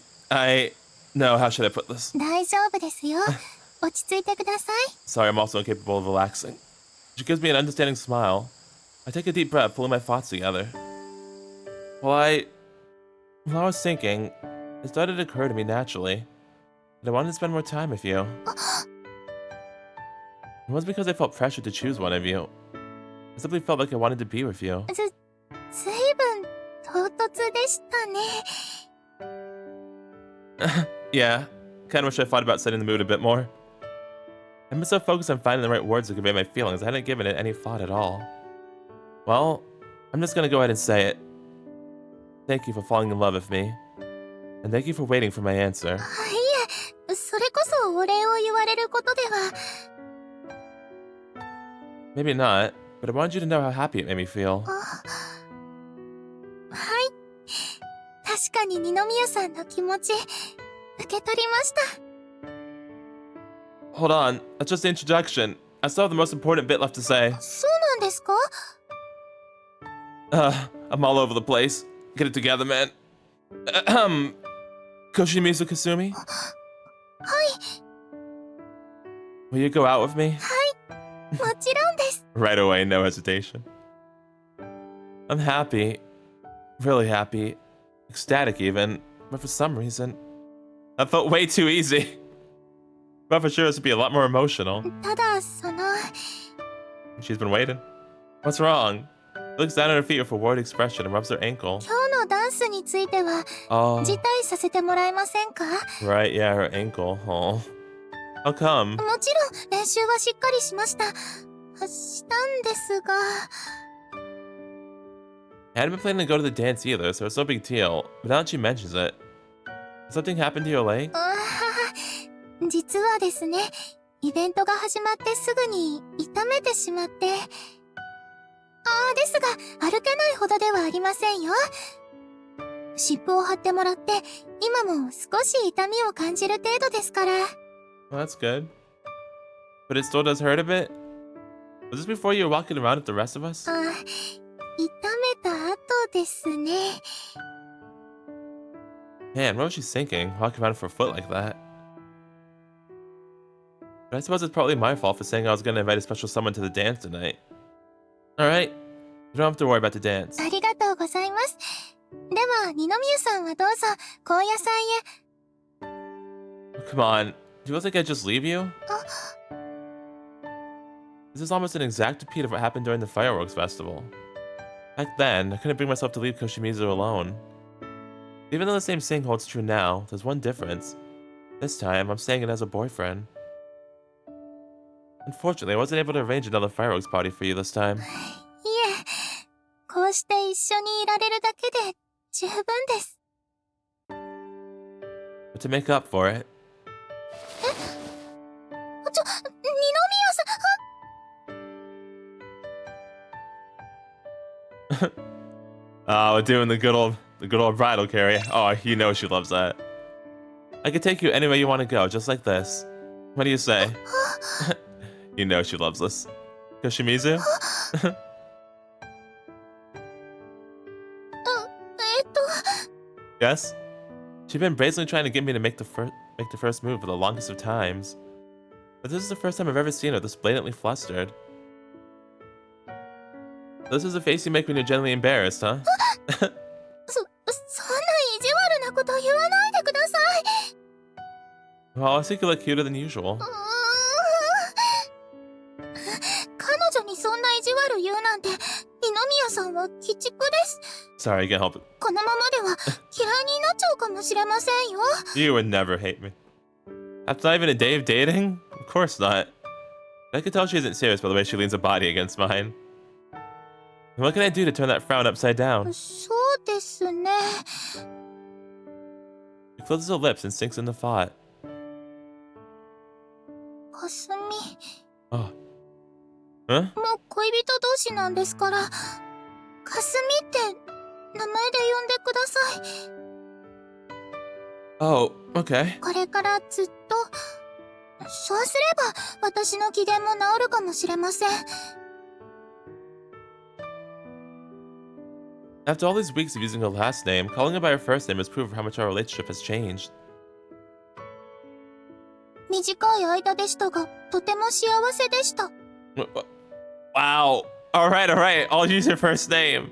[SPEAKER 1] no, how should I put this?
[SPEAKER 3] 大丈夫ですよ。落ち着いてください。
[SPEAKER 1] Sorry, I'm also incapable of relaxing. She gives me an understanding smile. I take a deep breath, pulling my thoughts together. While I was thinking, it started to occur to me naturally that I wanted to spend more time with you. It wasn't because I felt pressured to choose one of you. I simply felt like I wanted to be with you.
[SPEAKER 3] ずいぶん唐突でしたね。
[SPEAKER 1] Yeah, kinda wish I thought about setting the mood a bit more. I've been so focused on finding the right words to convey my feelings, I hadn't given it any thought at all. Well, I'm just gonna go ahead and say it. Thank you for falling in love with me. And thank you for waiting for my answer.
[SPEAKER 3] いえ、それこそお礼を言われることでは。
[SPEAKER 1] Maybe not, but I wanted you to know how happy it made me feel.
[SPEAKER 3] はい。確かに二宮さんの気持ち、受け取りました。
[SPEAKER 1] Hold on, that's just the introduction. I still have the most important bit left to say.
[SPEAKER 3] そうなんですか?
[SPEAKER 1] I'm all over the place. Get it together, man. Koshimizu Kasumi?
[SPEAKER 3] はい。
[SPEAKER 1] Will you go out with me?
[SPEAKER 3] もちろんです。
[SPEAKER 1] Right away, no hesitation. I'm happy. Really happy. Ecstatic even. But for some reason, that felt way too easy. But for sure this would be a lot more emotional.
[SPEAKER 3] ただ、その...
[SPEAKER 1] She's been waiting. What's wrong? She looks down at her feet with a worried expression and rubs her ankle.
[SPEAKER 3] 今日のダンスについては、
[SPEAKER 1] Oh,
[SPEAKER 3] 辞退させてもらえませんか?
[SPEAKER 1] right, yeah, her ankle. Oh. How come?
[SPEAKER 3] もちろん練習はしっかりしました。したんですが...
[SPEAKER 1] I hadn't been planning to go to the dance either, so it's no big deal. But now that she mentions it, did something happen to your leg?
[SPEAKER 3] 実はですね、イベントが始まってすぐに痛めてしまって。ですが、歩けないほどではありませんよ。湿布を貼ってもらって、今も少し痛みを感じる程度ですから。
[SPEAKER 1] Well, that's good. But it still does hurt a bit? Was this before you were walking around with the rest of us?
[SPEAKER 3] 痛めた後ですね。
[SPEAKER 1] Man, what was she thinking, walking around for a foot like that? But I suppose it's partly my fault for saying I was going to invite a special someone to the dance tonight. Alright, you don't have to worry about the dance.
[SPEAKER 3] ありがとうございます。では、二宮さんはどうぞ、高野菜へ。
[SPEAKER 1] Come on, do you think I'd just leave you? This is almost an exact repeat of what happened during the fireworks festival. Back then, I couldn't bring myself to leave Koshimizu alone. Even though the same thing holds true now, there's one difference. This time, I'm saying it as a boyfriend. Unfortunately, I wasn't able to arrange another fireworks party for you this time.
[SPEAKER 3] いえ、こうして一緒にいられるだけで十分です。
[SPEAKER 1] But to make up for it...
[SPEAKER 3] 二宮さん...
[SPEAKER 1] Oh, we're doing the good old bridal carry. Oh, you know she loves that. I could take you anywhere you want to go, just like this. What do you say? You know she loves this. Koshimizu? Yes? She's been brazenly trying to get me to make the first move for the longest of times. But this is the first time I've ever seen her this blatantly flustered. This is the face you make when you're genuinely embarrassed, huh?
[SPEAKER 3] そんな意地悪なこと言わないでください。
[SPEAKER 1] Well, I think you look cuter than usual.
[SPEAKER 3] 彼女にそんな意地悪言うなんて、二宮さんは鬼畜です。
[SPEAKER 1] Sorry, I can't help it.
[SPEAKER 3] このままでは嫌いになっちゃうかもしれませんよ。
[SPEAKER 1] You would never hate me. After not even a day of dating? Of course not. I can tell she isn't serious by the way she leans her body against mine. And what can I do to turn that frown upside down?
[SPEAKER 3] そうですね。
[SPEAKER 1] She closes her lips and sinks into thought.
[SPEAKER 3] かすみ。
[SPEAKER 1] Oh. Huh?
[SPEAKER 3] もう恋人同士なんですから、かすみって名前で呼んでください。
[SPEAKER 1] Oh, okay.
[SPEAKER 3] これからずっと、そうすれば私の機嫌も治るかもしれません。
[SPEAKER 1] After all these weeks of using her last name, calling her by her first name is proof of how much our relationship has changed.
[SPEAKER 3] 短い間でしたが、とても幸せでした。
[SPEAKER 1] Wow. Alright. I'll use your first name.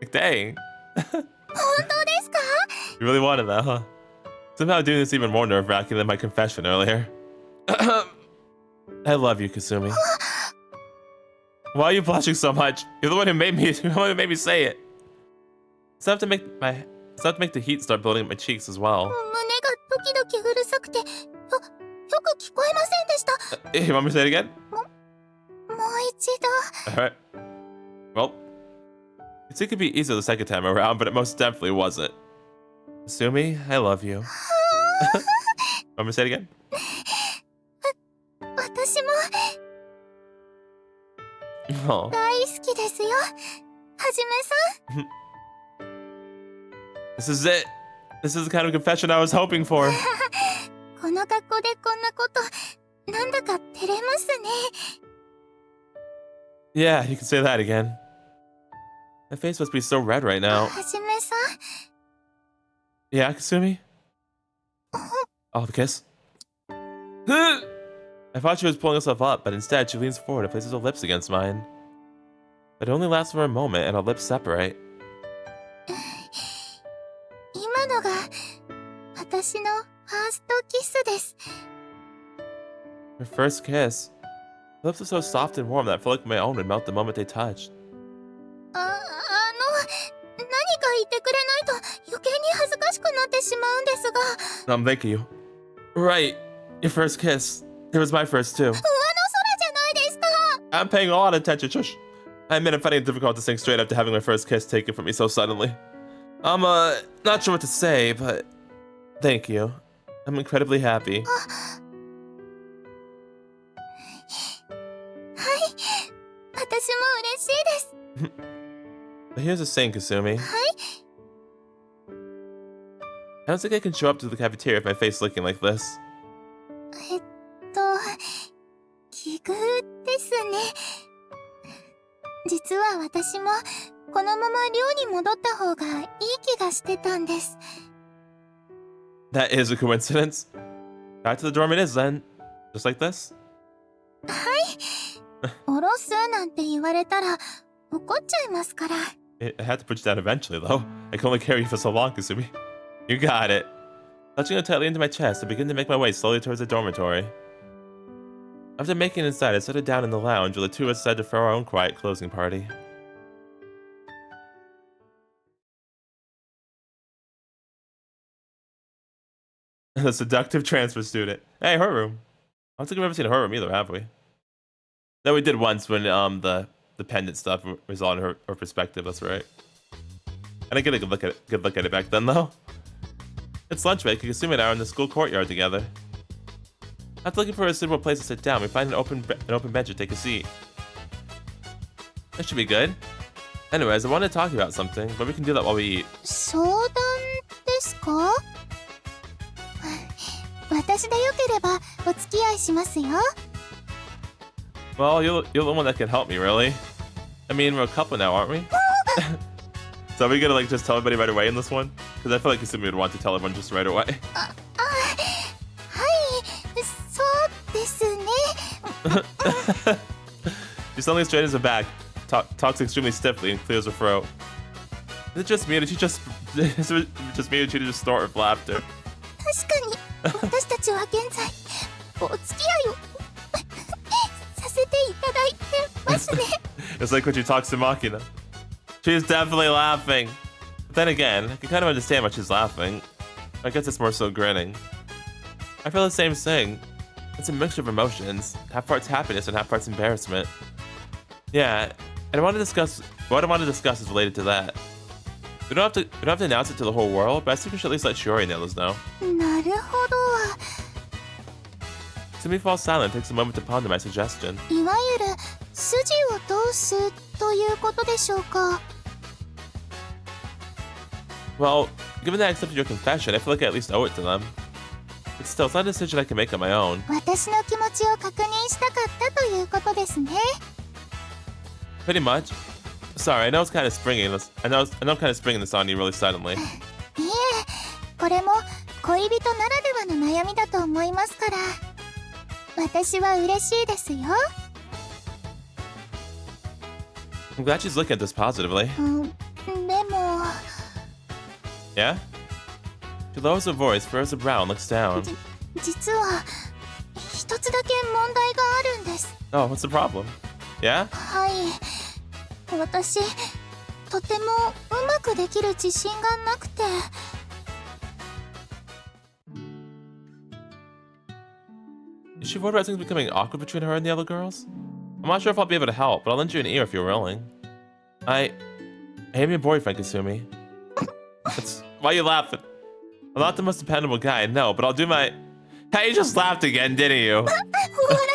[SPEAKER 1] Like, dang.
[SPEAKER 3] 本当ですか?
[SPEAKER 1] You really wanted that, huh? Somehow doing this even more nerve-wracking than my confession earlier. I love you, Kasumi. Why are you blushing so much? You're the one who made me say it. It's enough to make the heat start building up my cheeks as well.
[SPEAKER 3] 胸がドキドキうるさくて、よく聞こえませんでした。
[SPEAKER 1] You want me to say it again?
[SPEAKER 3] もう一度。
[SPEAKER 1] Alright. Well, it's it could be easier the second time around, but it most definitely wasn't. Kasumi, I love you. Want me to say it again?
[SPEAKER 3] 私も。
[SPEAKER 1] Oh.
[SPEAKER 3] 大好きですよ。はじめさん。
[SPEAKER 1] This is it. This is the kind of confession I was hoping for.
[SPEAKER 3] この格好でこんなこと、なんだか照れますね。
[SPEAKER 1] Yeah, you can say that again. My face must be so red right now.
[SPEAKER 3] はじめさん。
[SPEAKER 1] Yeah, Kasumi? Oh, the kiss? I thought she was pulling herself up, but instead she leans forward and places her lips against mine. But it only lasts for a moment and our lips separate.
[SPEAKER 3] 今のが私のファーストキスです。
[SPEAKER 1] Her first kiss. Her lips are so soft and warm that I feel like my own would melt the moment they touched.
[SPEAKER 3] 何か言ってくれないと余計に恥ずかしくなってしまうんですが。
[SPEAKER 1] Thank you. Right, your first kiss. It was my first too.
[SPEAKER 3] 上の空じゃないですか。
[SPEAKER 1] I'm paying a lot of attention, shush. I admit I'm finding it difficult to sing straight after having my first kiss taken from me so suddenly. I'm not sure what to say, but thank you. I'm incredibly happy.
[SPEAKER 3] はい、私も嬉しいです。
[SPEAKER 1] But here's the thing, Kasumi.
[SPEAKER 3] はい。
[SPEAKER 1] I don't think I can show up to the cafeteria with my face looking like this.
[SPEAKER 3] 奇遇ですね。実は私もこのまま寮に戻った方がいい気がしてたんです。
[SPEAKER 1] That is a coincidence. Back to the dorm it is then. Just like this?
[SPEAKER 3] はい。おろすなんて言われたら怒っちゃいますから。
[SPEAKER 1] I had to put you down eventually, though. I can only carry you for so long, Kasumi. You got it. Clutching her tightly into my chest, I begin to make my way slowly towards the dormitory. After making it inside, I settled down in the lounge where the two of us decided to throw our own quiet closing party. The seductive transfer student. Hey, her room. I don't think we've ever seen her room either, have we? No, we did once when the pendant stuff was on her perspective. That's right. I didn't get a good look at it back then, though. It's lunch break. Kasumi and I are in the school courtyard together. After looking for a suitable place to sit down, we find an open bench to take a seat. That should be good. Anyways, I wanted to talk to you about something, but we can do that while we eat.
[SPEAKER 3] 相談ですか？私でよければお付き合いしますよ。
[SPEAKER 1] Well, you're the one that can help me, really. I mean, we're a couple now, aren't we? So are we gonna like just tell everybody right away in this one? Because I feel like Kasumi would want to tell everyone just right away.
[SPEAKER 3] はい、そうですね。
[SPEAKER 1] She suddenly straightens her back, talks extremely stiffly, and clears her throat. Is it just me, or did she just is it just me, or did she just snort with laughter?
[SPEAKER 3] 確かに私たちは現在お付き合いをさせていただいてますね。
[SPEAKER 1] It's like when she talks to Makina. She's definitely laughing. But then again, I can kind of understand why she's laughing. I guess it's more so grinning. I feel the same thing. It's a mixture of emotions, half parts happiness and half parts embarrassment. Yeah, and what I want to discuss is related to that. We don't have to announce it to the whole world, but I think we should at least let Shiori and the others know.
[SPEAKER 3] なるほど。
[SPEAKER 1] Kasumi falls silent and takes a moment to ponder my suggestion.
[SPEAKER 3] いわゆる筋を通すということでしょうか。
[SPEAKER 1] Well, given that I accepted your confession, I feel like I at least owe it to them. But still, it's not a decision I can make on my own.
[SPEAKER 3] 私の気持ちを確認したかったということですね。
[SPEAKER 1] Pretty much. Sorry, I know it's kind of springing this. I know I'm kind of springing this on you really suddenly.
[SPEAKER 3] いえ、これも恋人ならではの悩みだと思いますから。私は嬉しいですよ。
[SPEAKER 1] I'm glad she's looking at this positively.
[SPEAKER 3] でも。
[SPEAKER 1] Yeah? She lowers her voice, furrows her brow, and looks down.
[SPEAKER 3] 実は一つだけ問題があるんです。
[SPEAKER 1] Oh, what's the problem? Yeah?
[SPEAKER 3] はい。私、とてもうまくできる自信がなくて。
[SPEAKER 1] Is she worried about things becoming awkward between her and the other girls? I'm not sure if I'll be able to help, but I'll lend you an ear if you're willing. I am your boyfriend, Kasumi. Why are you laughing? I'm not the most dependable guy, I know, but I'll do my... Hey, you just laughed again, didn't you?
[SPEAKER 3] 笑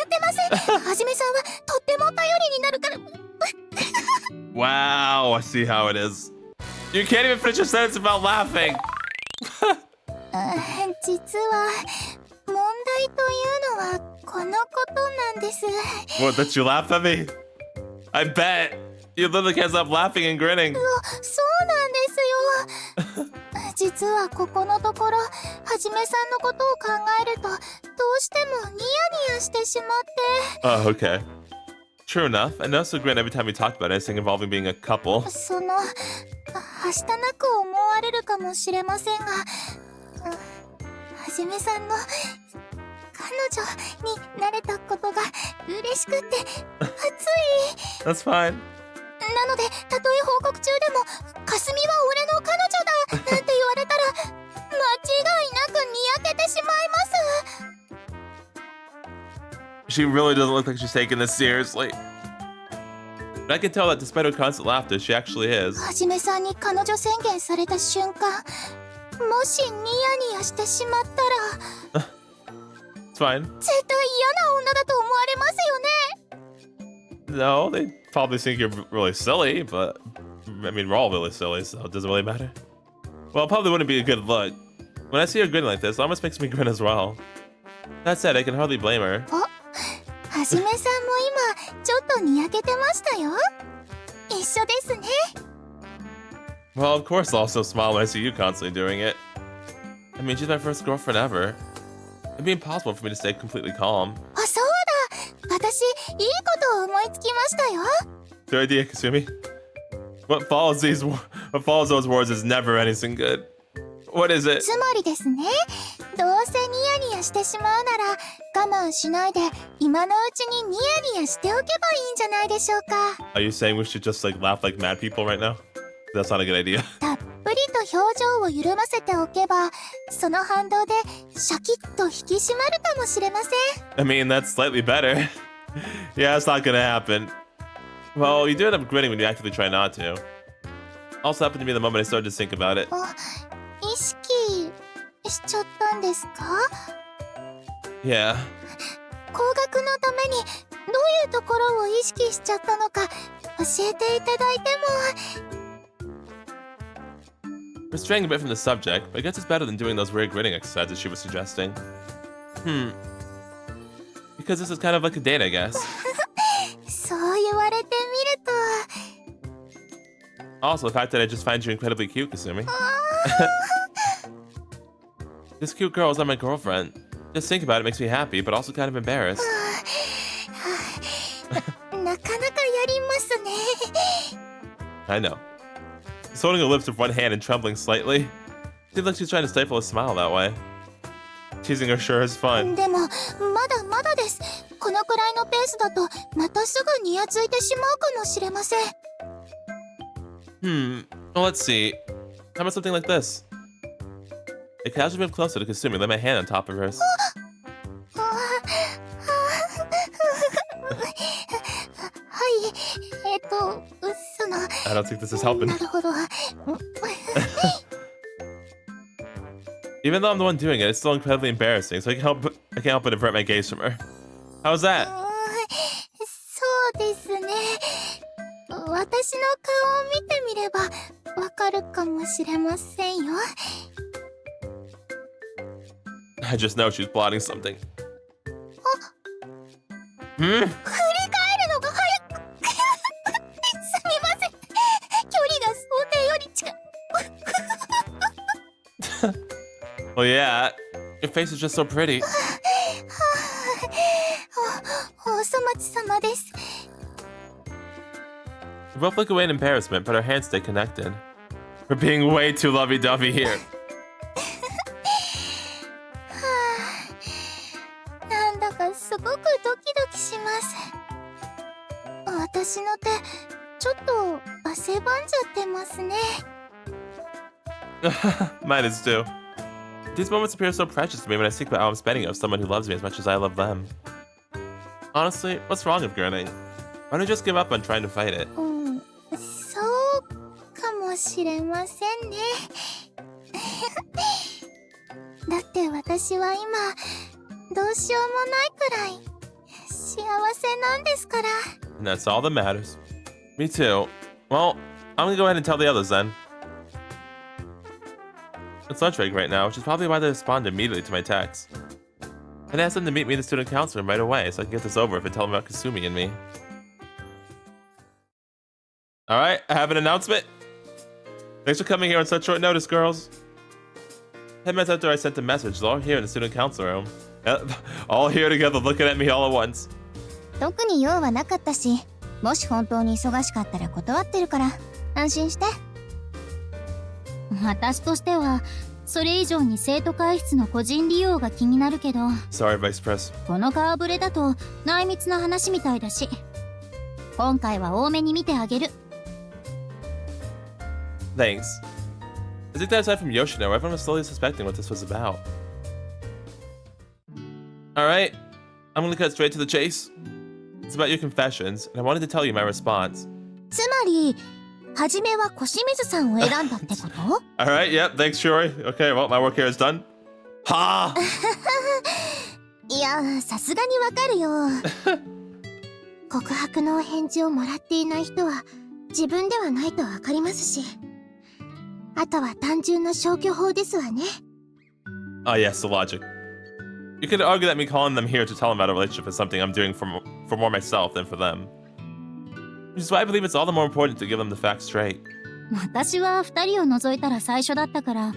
[SPEAKER 3] ってません。はじめさんはとっても頼りになるから。
[SPEAKER 1] Wow, I see how it is. You can't even finish a sentence without laughing.
[SPEAKER 3] 実は問題というのはこのことなんです。
[SPEAKER 1] What, that you laugh at me? I bet. You literally can't stop laughing and grinning.
[SPEAKER 3] そうなんですよ。実はここのところはじめさんのことを考えるとどうしてもニヤニヤしてしまって。
[SPEAKER 1] Oh, okay. True enough. I noticed a grin every time we talked about anything involving being a couple.
[SPEAKER 3] そのはしたなく思われるかもしれませんが、はじめさんの彼女になれたことが嬉しくて熱い。
[SPEAKER 1] That's fine.
[SPEAKER 3] なのでたとえ報告中でもかすみは俺の彼女だなんて言われたら間違いなくにやけてしまいます。
[SPEAKER 1] She really doesn't look like she's taking this seriously. But I can tell that despite her constant laughter, she actually is.
[SPEAKER 3] はじめさんに彼女宣言された瞬間、もしニヤニヤしてしまったら
[SPEAKER 1] It's fine.
[SPEAKER 3] 絶対嫌な女だと思われますよね。
[SPEAKER 1] No, they probably think you're really silly, but I mean, we're all really silly, so it doesn't really matter. Well, it probably wouldn't be a good look. When I see her grin like this, it almost makes me grin as well. That said, I can hardly blame her.
[SPEAKER 3] はじめさんも今ちょっとにやけてましたよ。一緒ですね。
[SPEAKER 1] Well, of course I'll also smile when I see you constantly doing it. I mean, she's my first girlfriend ever. It'd be impossible for me to stay completely calm.
[SPEAKER 3] あ、そうだ。私いいことを思いつきましたよ。
[SPEAKER 1] Good idea, Kasumi. What follows those words is never anything good. What is it?
[SPEAKER 3] つまりですね、どうせニヤニヤしてしまうなら我慢しないで今のうちにニヤニヤしておけばいいんじゃないでしょうか。
[SPEAKER 1] Are you saying we should just like laugh like mad people right now? That's not a good idea.
[SPEAKER 3] たっぷりと表情を緩ませておけばその反動でシャキッと引き締まるかもしれません。
[SPEAKER 1] I mean, that's slightly better. Yeah, it's not gonna happen. Well, you do end up grinning when you actively try not to. Also happened to be the moment I started to think about it.
[SPEAKER 3] 意識しちゃったんですか？
[SPEAKER 1] Yeah.
[SPEAKER 3] 高額のためにどういうところを意識しちゃったのか教えていただいても。
[SPEAKER 1] We're straying a bit from the subject, but I guess it's better than doing those weird grinning exercises she was suggesting. Because this is kind of like a date, I guess.
[SPEAKER 3] そう言われてみると。
[SPEAKER 1] Also, the fact that I just find you incredibly cute, Kasumi. This cute girl is not my girlfriend. Just think about it makes me happy, but also kind of embarrassed.
[SPEAKER 3] なかなかやりますね。
[SPEAKER 1] I know. She's holding her lips with one hand and trembling slightly. Seems like she's trying to stifle a smile that way. Teasing her sure is fun.
[SPEAKER 3] でもまだまだです。このくらいのペースだとまたすぐにやついてしまうかもしれません。
[SPEAKER 1] Well, let's see. How about something like this? I casually move closer to Kasumi, lay my hand on top of hers.
[SPEAKER 3] はい、その
[SPEAKER 1] I don't think this is helping.
[SPEAKER 3] なるほど。
[SPEAKER 1] Even though I'm the one doing it, it's still incredibly embarrassing, so I can't help but avert my gaze from her. How's that?
[SPEAKER 3] そうですね。私の顔を見てみればわかるかもしれませんよ。
[SPEAKER 1] I just know she's plotting something.
[SPEAKER 3] 振り返るのが早くすみません。距離が想定より近い。
[SPEAKER 1] Well, yeah. Your face is just so pretty.
[SPEAKER 3] お粗末様です。
[SPEAKER 1] We both look away in embarrassment, but our hands stay connected. We're being way too lovey-dovey here.
[SPEAKER 3] なんだかすごくドキドキします。私の手ちょっと汗ばんじゃってますね。
[SPEAKER 1] Mine is too. These moments appear so precious to me when I think about how I'm spending it with someone who loves me as much as I love them. Honestly, what's wrong with grinning? Why don't you just give up on trying to fight it?
[SPEAKER 3] そうかもしれませんね。だって私は今どうしようもないくらい幸せなんですから。
[SPEAKER 1] And that's all that matters. Me too. Well, I'm gonna go ahead and tell the others then. It's lunch break right now, which is probably why they responded immediately to my text. I'd asked them to meet me in the student council room right away so I can get this over with and tell them about Kasumi and me. Alright, I have an announcement. Thanks for coming here on such short notice, girls. 10 minutes after I sent the message, they're all here in the student council room. All here together looking at me all at once.
[SPEAKER 3] 特に用はなかったし、もし本当に忙しかったら断ってるから安心して。私としてはそれ以上に生徒会室の個人利用が気になるけど。
[SPEAKER 1] Sorry, Vice Pres.
[SPEAKER 3] この顔ぶれだと内密な話みたいだし、今回は多めに見てあげる。
[SPEAKER 1] Thanks. I think that aside from Yoshino, everyone was slowly suspecting what this was about. Alright, I'm gonna cut straight to the chase. It's about your confessions, and I wanted to tell you my response.
[SPEAKER 3] つまり、はじめは小清水さんを選んだってこと？
[SPEAKER 1] Alright, yep, thanks, Shuri. Okay, well, my work here is done. Ha!
[SPEAKER 3] いや、さすがにわかるよ。告白のお返事をもらっていない人は自分ではないとわかりますし、あとは単純な消去法ですわね。
[SPEAKER 1] Ah, yes, the logic. You could argue that me calling them here to tell them about a relationship is something I'm doing for more myself than for them. Which is why I believe it's all the more important to give them the facts straight.
[SPEAKER 3] 私は2人を除いたら最初だったから、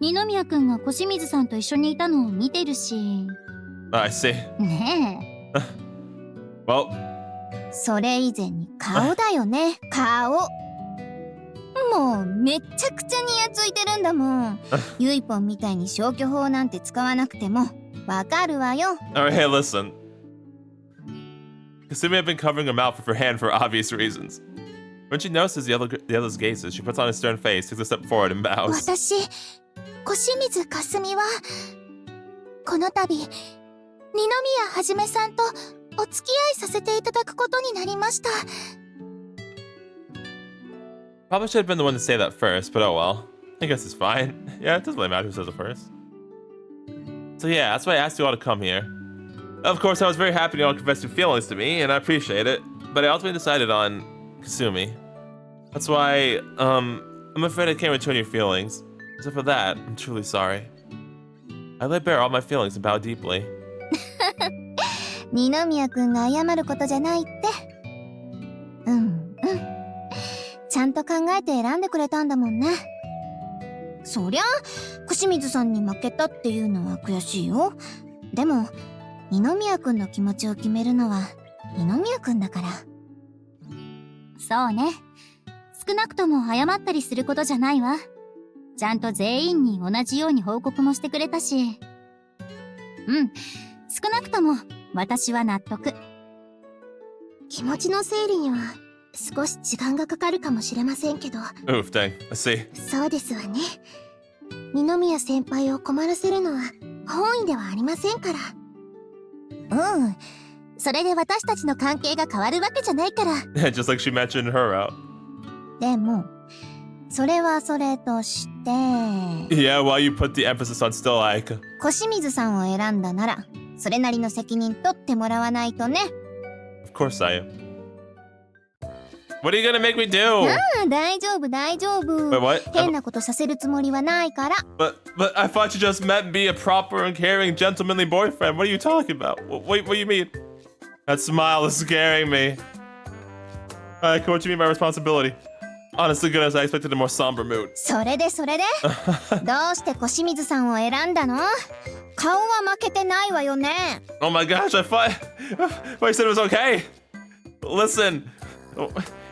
[SPEAKER 3] 二宮くんが小清水さんと一緒にいたのを見てるし。
[SPEAKER 1] I see.
[SPEAKER 3] ねえ。
[SPEAKER 1] Well.
[SPEAKER 3] それ以前に顔だよね、顔。もうめちゃくちゃにやついてるんだもん。ゆいぽんみたいに消去法なんて使わなくてもわかるわよ。
[SPEAKER 1] Alright, hey, listen. Kasumi had been covering her mouth with her hand for obvious reasons. When she notices the other's gazes, she puts on a stern face, takes a step forward, and bows.
[SPEAKER 3] 私、小清水かすみは、この度、二宮はじめさんとお付き合いさせていただくことになりました。
[SPEAKER 1] Probably should have been the one to say that first, but oh well. I guess it's fine. Yeah, it doesn't really matter who says it first. So yeah, that's why I asked you all to come here. Of course, I was very happy you all confessed your feelings to me, and I appreciate it, but I ultimately decided on Kasumi. That's why, I'm afraid I can't return your feelings. So for that, I'm truly sorry. I lay bare all my feelings and bow deeply.
[SPEAKER 3] 二宮くんが謝ることじゃないって。ちゃんと考えて選んでくれたんだもんね。そりゃ、小清水さんに負けたっていうのは悔しいよ。でも、二宮くんの気持ちを決めるのは二宮くんだから。そうね。少なくとも謝ったりすることじゃないわ。ちゃんと全員に同じように報告もしてくれたし。少なくとも私は納得。気持ちの整理には少し時間がかかるかもしれませんけど。
[SPEAKER 1] Oof, dang. I see.
[SPEAKER 3] そうですわね。二宮先輩を困らせるのは本意ではありませんから。それで私たちの関係が変わるわけじゃないから。
[SPEAKER 1] Just like she mentioned her out.
[SPEAKER 3] でも、それはそれとして。
[SPEAKER 1] Yeah, why you put the emphasis on still like.
[SPEAKER 3] 小清水さんを選んだなら、それなりの責任取ってもらわないとね。
[SPEAKER 1] Of course I am. What are you gonna make me do?
[SPEAKER 3] 大丈夫大丈夫。
[SPEAKER 1] Wait, what?
[SPEAKER 3] 変なことさせるつもりはないから。
[SPEAKER 1] But I thought you just meant be a proper and caring, gentlemanly boyfriend. What are you talking about? What do you mean? That smile is scaring me. Alright, what do you mean by responsibility? Honestly, goodness, I expected a more somber mood.
[SPEAKER 3] それでどうして小清水さんを選んだの？顔は負けてないわよね。
[SPEAKER 1] Oh my gosh, I thought you said it was okay. Listen,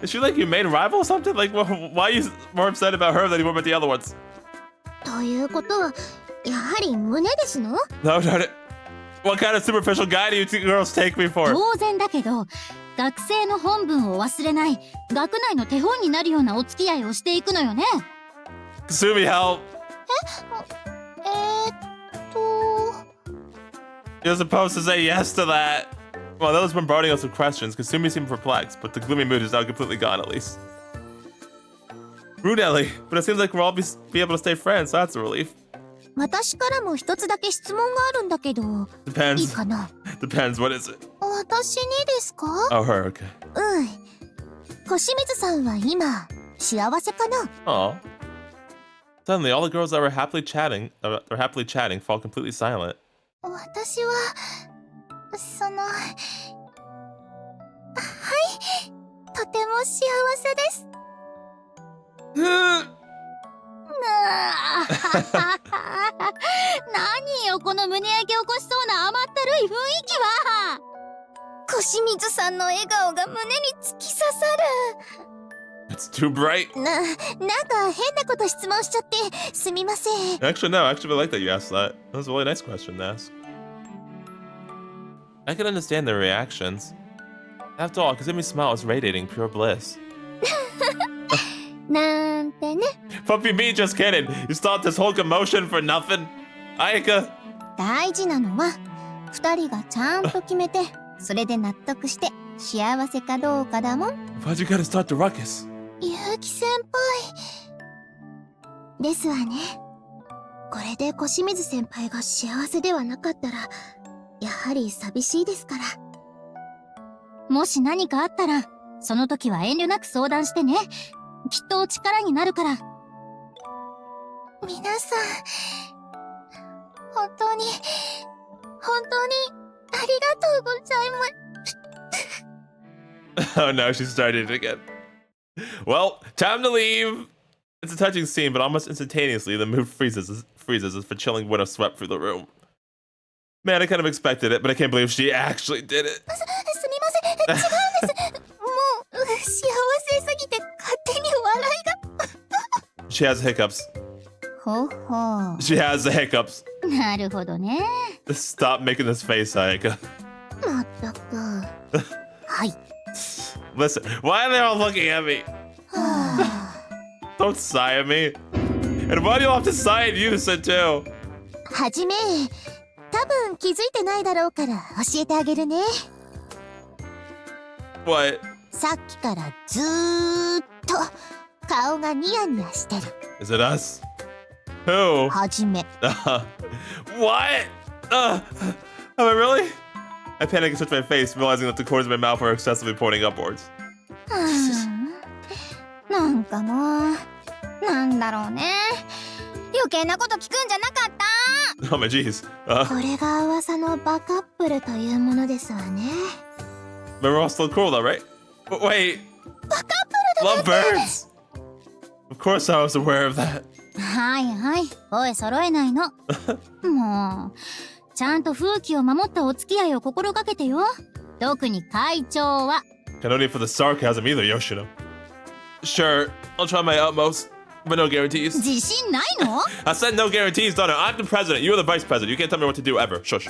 [SPEAKER 1] is she like your main rival or something? Like, why are you more upset about her than you were about the other ones?
[SPEAKER 3] ということは、やはり胸ですの？
[SPEAKER 1] No, darn it. What kind of superficial guy do you two girls take me for?
[SPEAKER 3] 当然だけど、学生の本分を忘れない、学内の手本になるようなお付き合いをしていくのよね。
[SPEAKER 1] Kasumi, help. You're supposed to say yes to that. Well, that was bombarding us with questions. Kasumi seemed perplexed, but the gloomy mood is now completely gone, at least. Rude, Ellie, but it seems like we'll all be able to stay friends, so that's a relief.
[SPEAKER 3] 私からも一つだけ質問があるんだけど、いいかな？
[SPEAKER 1] Depends, what is it?
[SPEAKER 3] 私にですか？
[SPEAKER 1] Oh, her, okay.
[SPEAKER 3] 小清水さんは今幸せかな？
[SPEAKER 1] Aw. Suddenly, all the girls that were happily chatting fall completely silent.
[SPEAKER 3] 私ははいとても幸せです。何よこの胸焼け起こしそうな甘ったるい雰囲気は。小清水さんの笑顔が胸に突き刺さる。
[SPEAKER 1] It's too bright.
[SPEAKER 3] なんか変なこと質問しちゃってすみません。
[SPEAKER 1] Actually, no. I actually like that you asked that. That was a really nice question to ask. I can understand their reactions. After all, Kasumi's smile was radiating pure bliss.
[SPEAKER 3] なんてね。
[SPEAKER 1] Puppy me, just kidding. You start this whole commotion for nothing? Ayaka.
[SPEAKER 3] 大事なのは二人がちゃんと決めてそれで納得して幸せかどうかだもん。
[SPEAKER 1] Why'd you gotta start the ruckus?
[SPEAKER 3] ゆうき先輩ですわね。これで小清水先輩が幸せではなかったらやはり寂しいですから。もし何かあったらその時は遠慮なく相談してね。きっと力になるから。皆さん本当にありがとうございます。
[SPEAKER 1] Oh no, she started it again. Well, time to leave. It's a touching scene, but almost instantaneously, the mood freezes as the chilling wind swept through the room. Man, I kind of expected it, but I can't believe she actually did it.
[SPEAKER 3] すみません、違うんです。もう幸せすぎて勝手に笑いが。
[SPEAKER 1] She has hiccups.
[SPEAKER 3] ほほう。
[SPEAKER 1] She has the hiccups.
[SPEAKER 3] なるほどね。
[SPEAKER 1] Stop making this face, Ayaka.
[SPEAKER 3] まったく。はい。
[SPEAKER 1] Listen, why are they all looking at me? Don't sigh at me. And why do you have to sigh at Unison too?
[SPEAKER 3] はじめ、多分気づいてないだろうから教えてあげるね。
[SPEAKER 1] What?
[SPEAKER 3] さっきからずーっと顔がニヤニヤしてる。
[SPEAKER 1] Is it us? Who?
[SPEAKER 3] はじめ。
[SPEAKER 1] What? Am I really? I panicked and switched my face, realizing that the corners of my mouth were excessively pointing upwards.
[SPEAKER 3] なんかもう、なんだろうね。余計なこと聞くんじゃなかった。
[SPEAKER 1] Oh my jeez.
[SPEAKER 3] これが噂のバカップルというものですわね。
[SPEAKER 1] But we're all still cool though, right? Wait.
[SPEAKER 3] バカップルだ
[SPEAKER 1] Love birds! Of course I was aware of that.
[SPEAKER 3] はいはい、声揃えないの。もう、ちゃんと風紀を守ったお付き合いを心がけてよ。特に会長は。
[SPEAKER 1] No need for the sarcasm either, Yoshino. Sure, I'll try my utmost, but no guarantees.
[SPEAKER 3] 自信ないの？
[SPEAKER 1] I said no guarantees, Donna. I'm the president. You're the vice president. You can't tell me what to do ever. Shush.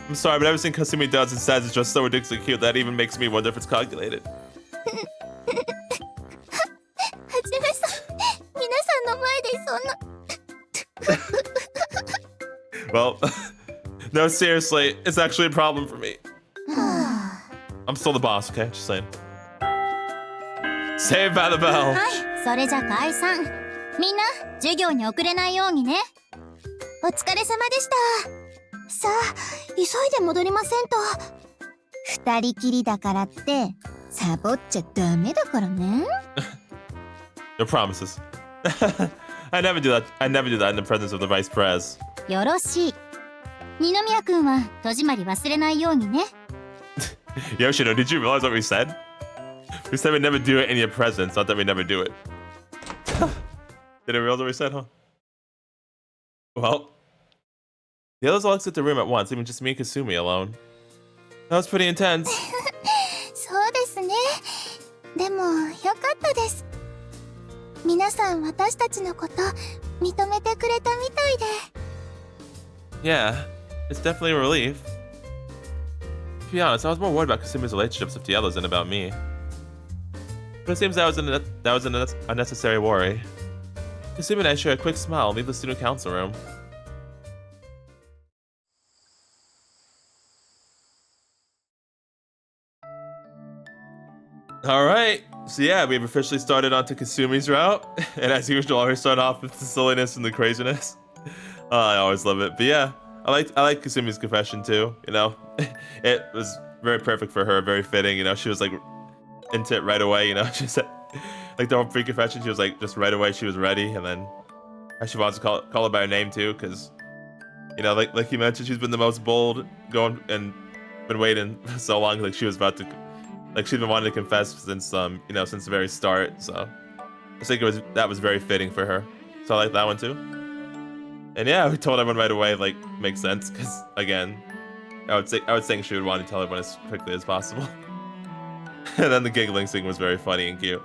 [SPEAKER 1] I'm sorry, but everything Kasumi does and says is just so ridiculously cute that it even makes me wonder if it's calculated.
[SPEAKER 3] はじめさん、皆さんの前でそんな。
[SPEAKER 1] Well, no, seriously, it's actually a problem for me. I'm still the boss, okay? Just saying. Saved by the bell.
[SPEAKER 3] はい、それじゃ解散。みんな、授業に遅れないようにね。お疲れ様でした。さあ、急いで戻りませんと。二人きりだからって、サボっちゃダメだからね。
[SPEAKER 1] No promises. I never do that. I never do that in the presence of the vice pres.
[SPEAKER 3] よろしい。二宮くんは戸締まり忘れないようにね。
[SPEAKER 1] Yoshino, did you realize what we said? We said we'd never do it in your presence, not that we never do it. Did I realize what we said, huh? Well, the others all exit the room at once, even just me and Kasumi alone. That was pretty intense.
[SPEAKER 3] そうですね。でも、よかったです。皆さん私たちのこと認めてくれたみたいで。
[SPEAKER 1] Yeah, it's definitely a relief. To be honest, I was more worried about Kasumi's relationships with the others than about me. But it seems that was an unnecessary worry. Kasumi and I share a quick smile and leave the student council room. Alright, so yeah, we've officially started onto Kasumi's route. And as usual, I always start off with the silliness and the craziness. I always love it. But yeah, I like Kasumi's confession too, you know. It was very perfect for her, very fitting, you know. She was like into it right away, you know. She said, like, the whole pre-confession, she was like, just right away, she was ready, and then she wants to call her by her name too, because, you know, like you mentioned, she's been the most bold, going and been waiting so long, like she was about to, like she's been wanting to confess since you know, since the very start. So I think that was very fitting for her. So I like that one too. And yeah, we told everyone right away, like, makes sense, because again, I would think she would want to tell everyone as quickly as possible. And then the giggling thing was very funny and cute.